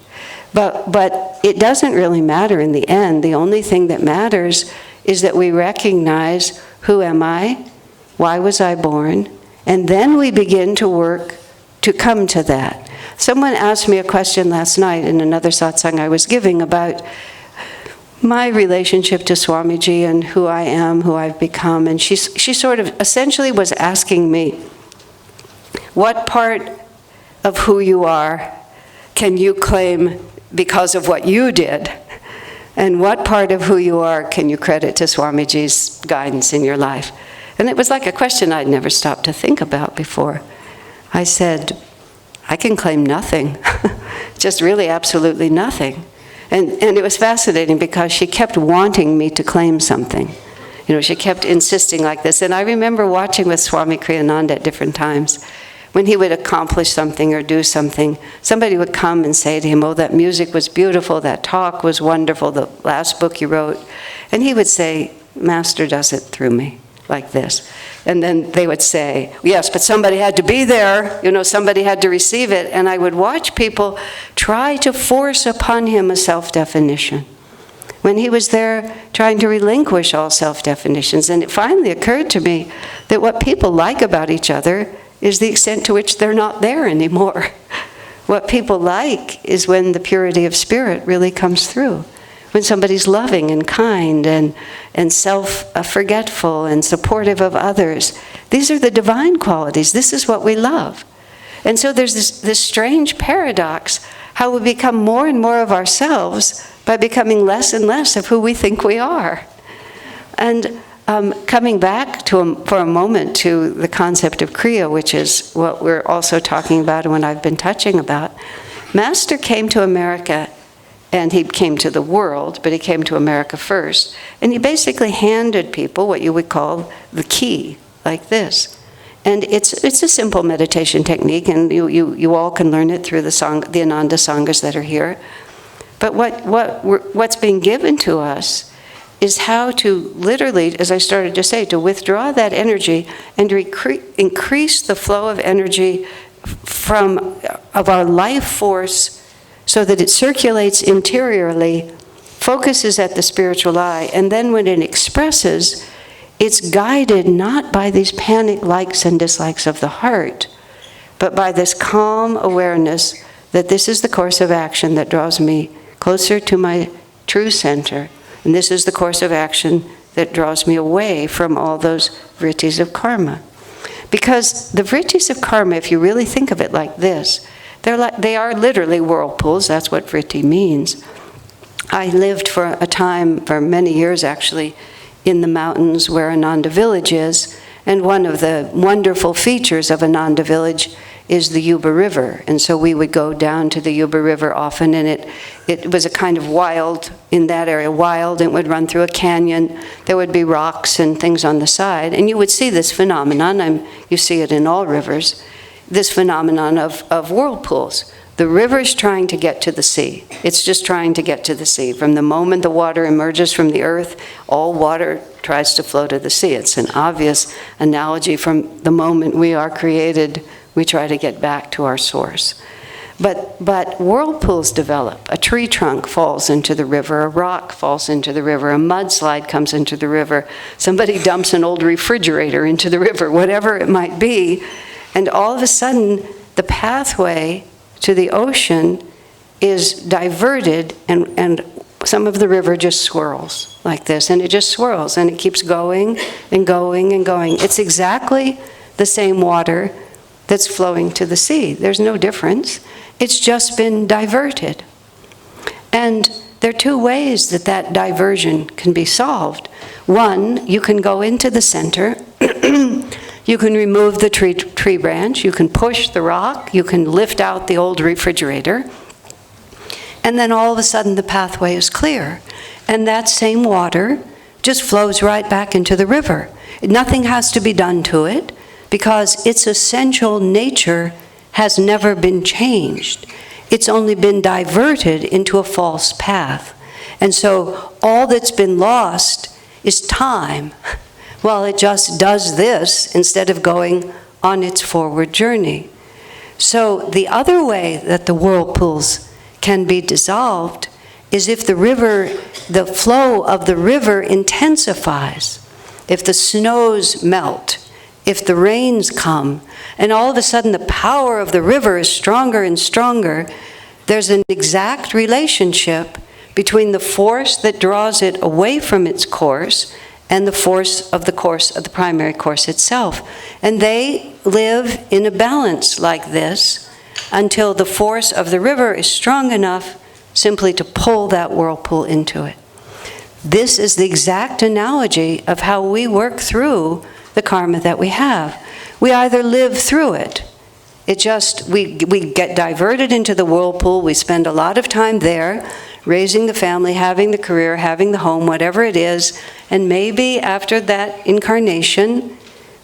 But it doesn't really matter in the end. The only thing that matters is that we recognize, who am I? Why was I born? And then we begin to work to come to that. Someone asked me a question last night in another satsang I was giving about my relationship to Swamiji and who I am, who I've become. And she sort of essentially was asking me, what part of who you are can you claim because of what you did? And what part of who you are can you credit to Swamiji's guidance in your life? And it was like a question I'd never stopped to think about before. I said, I can claim nothing, just really absolutely nothing. And it was fascinating because she kept wanting me to claim something. She kept insisting like this. And I remember watching with Swami Kriyananda at different times. When he would accomplish something or do something, somebody would come and say to him, oh, that music was beautiful, that talk was wonderful, the last book you wrote. And he would say, Master does it through me, like this. And then they would say, yes, but somebody had to be there, somebody had to receive it. And I would watch people try to force upon him a self-definition, when he was there trying to relinquish all self-definitions. And it finally occurred to me that what people like about each other is the extent to which they're not there anymore. What people like is when the purity of spirit really comes through. When somebody's loving and kind and self-forgetful and supportive of others. These are the divine qualities. This is what we love. And so there's this strange paradox, how we become more and more of ourselves by becoming less and less of who we think we are. And coming back for a moment to the concept of Kriya, which is what we're also talking about and what I've been touching about, Master came to America, and he came to the world, but he came to America first. And he basically handed people what you would call the key, like this. And it's a simple meditation technique, and you all can learn it through the Ananda Sanghas that are here. But what's being given to us is how to literally, as I started to say, to withdraw that energy and to increase the flow of energy of our life force, so that it circulates interiorly, focuses at the spiritual eye, and then when it expresses, it's guided not by these panic likes and dislikes of the heart, but by this calm awareness that this is the course of action that draws me closer to my true center, and this is the course of action that draws me away from all those vrittis of karma. Because the vrittis of karma, if you really think of it like this, they are literally whirlpools. That's what vritti means. I lived for a time, for many years actually, in the mountains where Ananda village is, and one of the wonderful features of Ananda village is the Yuba River. And so we would go down to the Yuba River often, and it was a kind of wild, in that area, wild. It would run through a canyon. There would be rocks and things on the side, and you would see this phenomenon. You see it in all rivers. This phenomenon of whirlpools. The river's trying to get to the sea. It's just trying to get to the sea. From the moment the water emerges from the earth, all water tries to flow to the sea. It's an obvious analogy. From the moment we are created, we try to get back to our source. But whirlpools develop. A tree trunk falls into the river, a rock falls into the river, a mudslide comes into the river, somebody dumps an old refrigerator into the river, whatever it might be. And all of a sudden, the pathway to the ocean is diverted, and some of the river just swirls like this, and it just swirls, and it keeps going and going and going. It's exactly the same water that's flowing to the sea. There's no difference. It's just been diverted. And there are two ways that diversion can be solved. One, you can go into the center. You can remove the tree branch, you can push the rock, you can lift out the old refrigerator, and then all of a sudden the pathway is clear. And that same water just flows right back into the river. Nothing has to be done to it, because its essential nature has never been changed. It's only been diverted into a false path. And so all that's been lost is time. Well, it just does this instead of going on its forward journey. So the other way that the whirlpools can be dissolved is if the flow of the river intensifies, if the snows melt, if the rains come, and all of a sudden the power of the river is stronger and stronger, there's an exact relationship between the force that draws it away from its course and the force of the primary course itself. And they live in a balance like this until the force of the river is strong enough simply to pull that whirlpool into it. This is the exact analogy of how we work through the karma that we have. We either live through it It just, we get diverted into the whirlpool. We spend a lot of time there, raising the family, having the career, having the home, whatever it is. And maybe after that incarnation,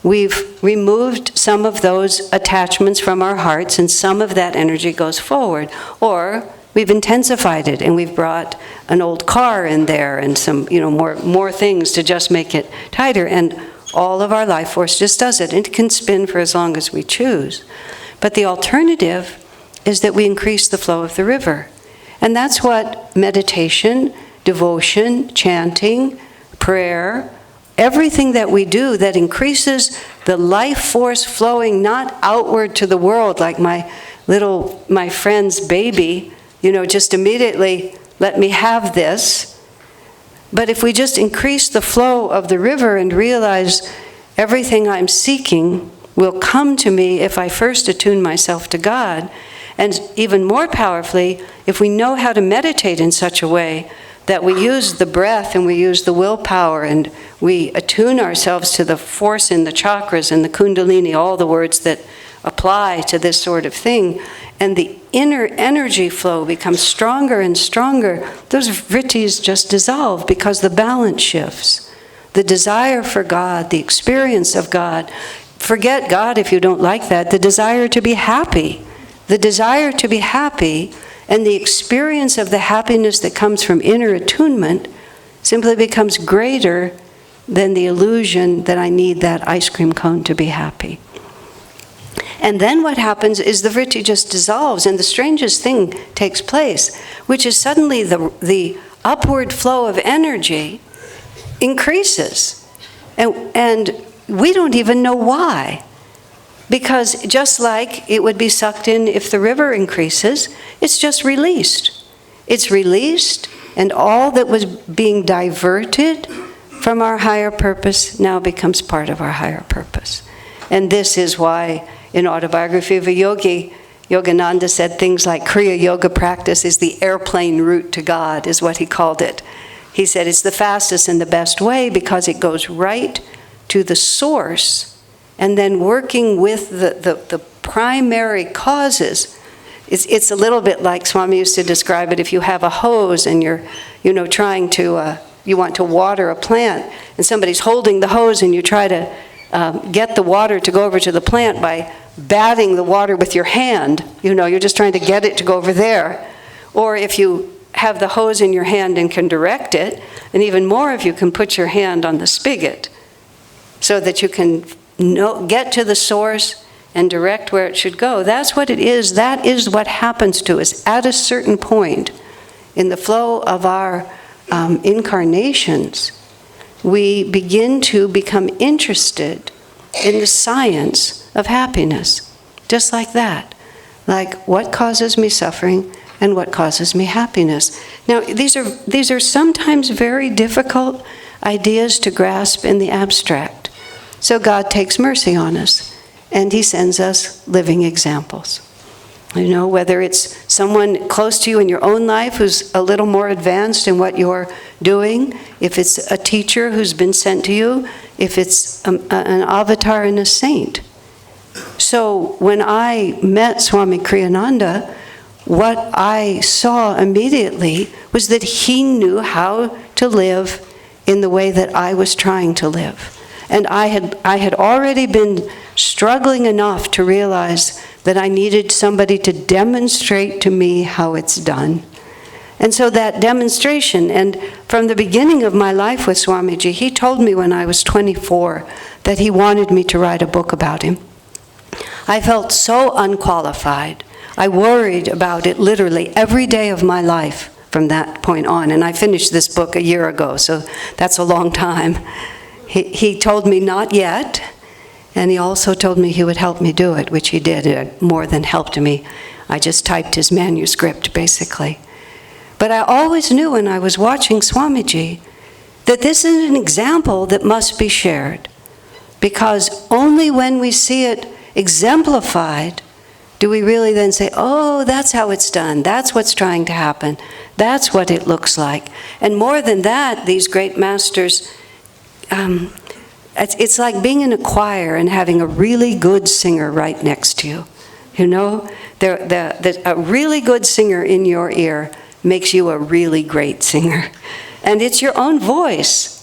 we've removed some of those attachments from our hearts, and some of that energy goes forward. Or we've intensified it, and we've brought an old car in there and some, more things to just make it tighter. And all of our life force just does it. It can spin for as long as we choose. But the alternative is that we increase the flow of the river. And that's what meditation, devotion, chanting, prayer, everything that we do that increases the life force flowing not outward to the world like my friend's baby, just immediately let me have this. But if we just increase the flow of the river and realize everything I'm seeking will come to me if I first attune myself to God, and even more powerfully, if we know how to meditate in such a way that we use the breath and we use the willpower and we attune ourselves to the force in the chakras and the kundalini, all the words that apply to this sort of thing, and the inner energy flow becomes stronger and stronger, those vrittis just dissolve because the balance shifts. The desire for God, the experience of God, forget God if you don't like that, the desire to be happy. The desire to be happy and the experience of the happiness that comes from inner attunement simply becomes greater than the illusion that I need that ice cream cone to be happy. And then what happens is the vritti just dissolves, and the strangest thing takes place, which is suddenly the upward flow of energy increases. And we don't even know why. Because just like it would be sucked in if the river increases, it's just released. It's released, and all that was being diverted from our higher purpose now becomes part of our higher purpose. And this is why in Autobiography of a Yogi, Yogananda said things like Kriya Yoga practice is the airplane route to God, is what he called it. He said it's the fastest and the best way because it goes right to the source. And then working with the primary causes, it's a little bit like Swami used to describe it. If you have a hose and you're, trying to, you want to water a plant, and somebody's holding the hose and you try to get the water to go over to the plant by batting the water with your hand, you're just trying to get it to go over there. Or if you have the hose in your hand and can direct it, and even more if you can put your hand on the spigot so that you can get to the source and direct where it should go. That's what it is. That is what happens to us at a certain point in the flow of our incarnations. We begin to become interested in the science of happiness, just like that. Like what causes me suffering and what causes me happiness. Now, these are sometimes very difficult ideas to grasp in the abstract. So God takes mercy on us, and He sends us living examples. Whether it's someone close to you in your own life who's a little more advanced in what you're doing, if it's a teacher who's been sent to you, if it's an avatar and a saint. So when I met Swami Kriyananda, what I saw immediately was that he knew how to live in the way that I was trying to live. And I had already been struggling enough to realize that I needed somebody to demonstrate to me how it's done. And so that demonstration, and from the beginning of my life with Swamiji, he told me when I was 24 that he wanted me to write a book about him. I felt so unqualified. I worried about it literally every day of my life from that point on. And I finished this book a year ago, so that's a long time. He told me not yet, and he also told me he would help me do it, which he did. It more than helped me. I just typed his manuscript, basically. But I always knew when I was watching Swamiji that this is an example that must be shared, because only when we see it exemplified do we really then say, oh, that's how it's done. That's what's trying to happen. That's what it looks like. And more than that, these great masters, it's like being in a choir and having a really good singer right next to you. You know, a really good singer in your ear makes you a really great singer. And it's your own voice.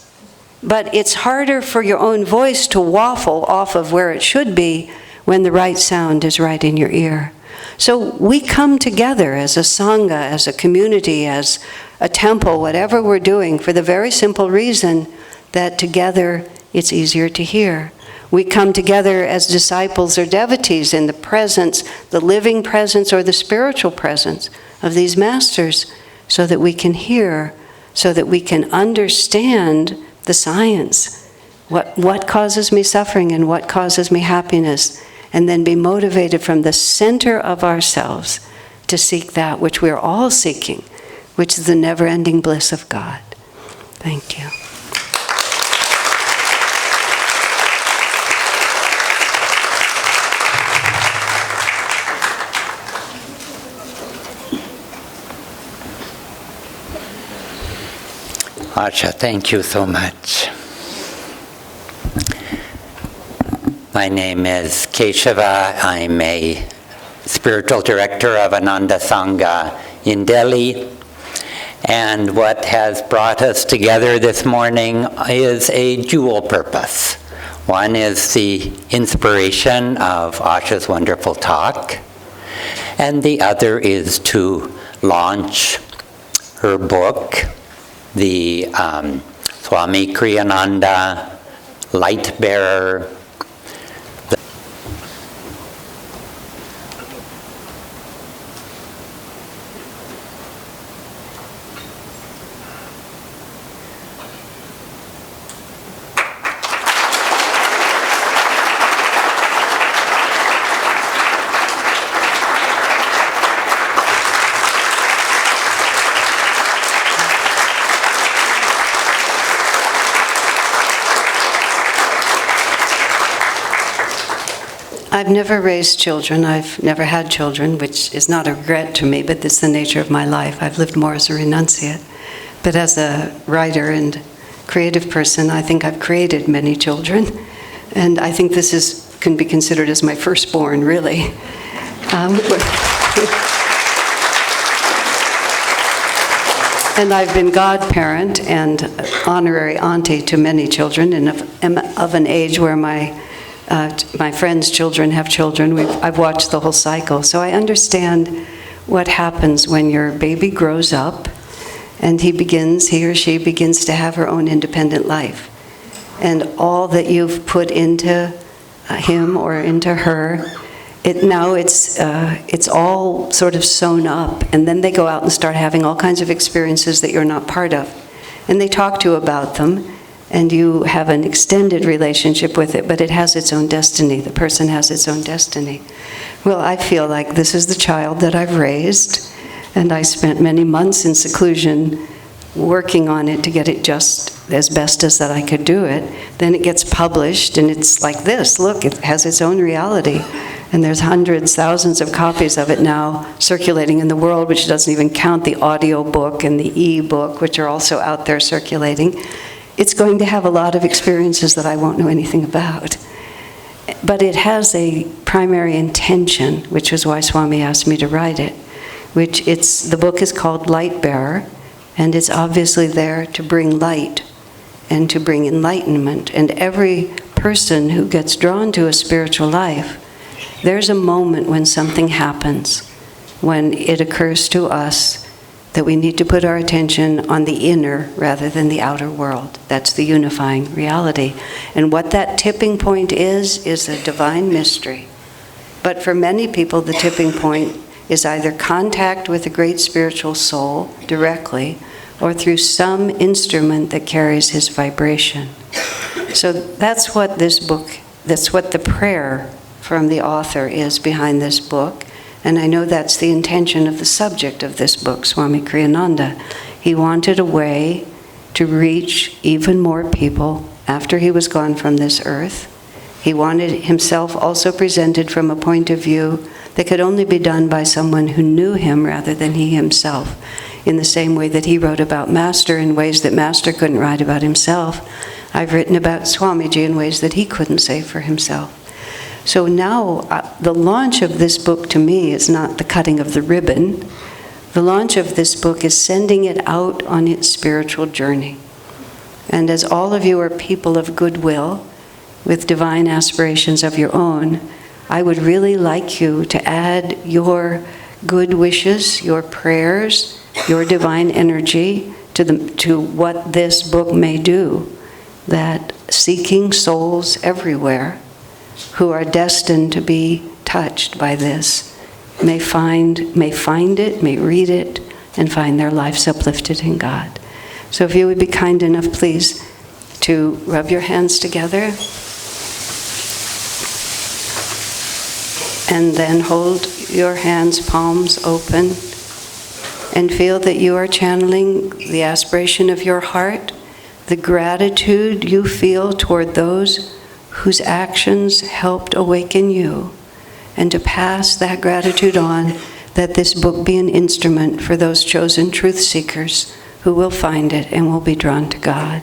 But it's harder for your own voice to waffle off of where it should be when the right sound is right in your ear. So we come together as a sangha, as a community, as a temple, whatever we're doing, for the very simple reason that together it's easier to hear. We come together as disciples or devotees in the presence, the living presence or the spiritual presence of these masters, so that we can hear, so that we can understand the science. What causes me suffering and what causes me happiness, and then be motivated from the center of ourselves to seek that which we are all seeking, which is the never-ending bliss of God. Thank you. Asha, thank you so much. My name is Keshava. I'm a spiritual director of Ananda Sangha in Delhi. And what has brought us together this morning is a dual purpose. One is the inspiration of Asha's wonderful talk, and the other is to launch her book, the Swami Kriyananda Light Bearer. I've never raised children. I've never had children, which is not a regret to me, but it's the nature of my life. I've lived more as a renunciate. But as a writer and creative person, I think I've created many children. And I think this can be considered as my firstborn, really. And I've been godparent and honorary auntie to many children, and am of an age where my friends' children have children. I've watched the whole cycle. So I understand what happens when your baby grows up and he or she begins to have her own independent life. And all that you've put into him or into her, it's all sort of sewn up. And then they go out and start having all kinds of experiences that you're not part of. And they talk to you about them. And you have an extended relationship with it, but it has its own destiny. The person has its own destiny. Well, I feel like this is the child that I've raised, and I spent many months in seclusion working on it to get it just as best as that I could do it. Then it gets published, and it's like this. Look, it has its own reality. And there's hundreds, thousands of copies of it now circulating in the world, which doesn't even count the audio book and the e-book, which are also out there circulating. It's going to have a lot of experiences that I won't know anything about. But it has a primary intention, which is why Swami asked me to write it. The book is called Light Bearer, and it's obviously there to bring light and to bring enlightenment. And every person who gets drawn to a spiritual life, there's a moment when something happens, when it occurs to us that we need to put our attention on the inner rather than the outer world. That's the unifying reality. And what that tipping point is a divine mystery. But for many people, the tipping point is either contact with a great spiritual soul directly, or through some instrument that carries his vibration. So that's what the prayer from the author is behind this book. And I know that's the intention of the subject of this book, Swami Kriyananda. He wanted a way to reach even more people after he was gone from this earth. He wanted himself also presented from a point of view that could only be done by someone who knew him rather than he himself, in the same way that he wrote about Master in ways that Master couldn't write about himself. I've written about Swamiji in ways that he couldn't say for himself. So now, the launch of this book to me is not the cutting of the ribbon. The launch of this book is sending it out on its spiritual journey. And as all of you are people of goodwill, with divine aspirations of your own, I would really like you to add your good wishes, your prayers, your divine energy to what this book may do, that seeking souls everywhere who are destined to be touched by this may find it, may read it, and find their lives uplifted in God. So if you would be kind enough, please, to rub your hands together and then hold your hands, palms open, and feel that you are channeling the aspiration of your heart, the gratitude you feel toward those whose actions helped awaken you, and to pass that gratitude on, that this book be an instrument for those chosen truth seekers who will find it and will be drawn to God.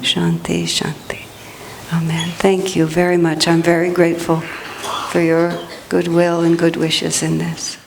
Shanti, Shanti. Amen. Thank you very much. I'm very grateful for your goodwill and good wishes in this.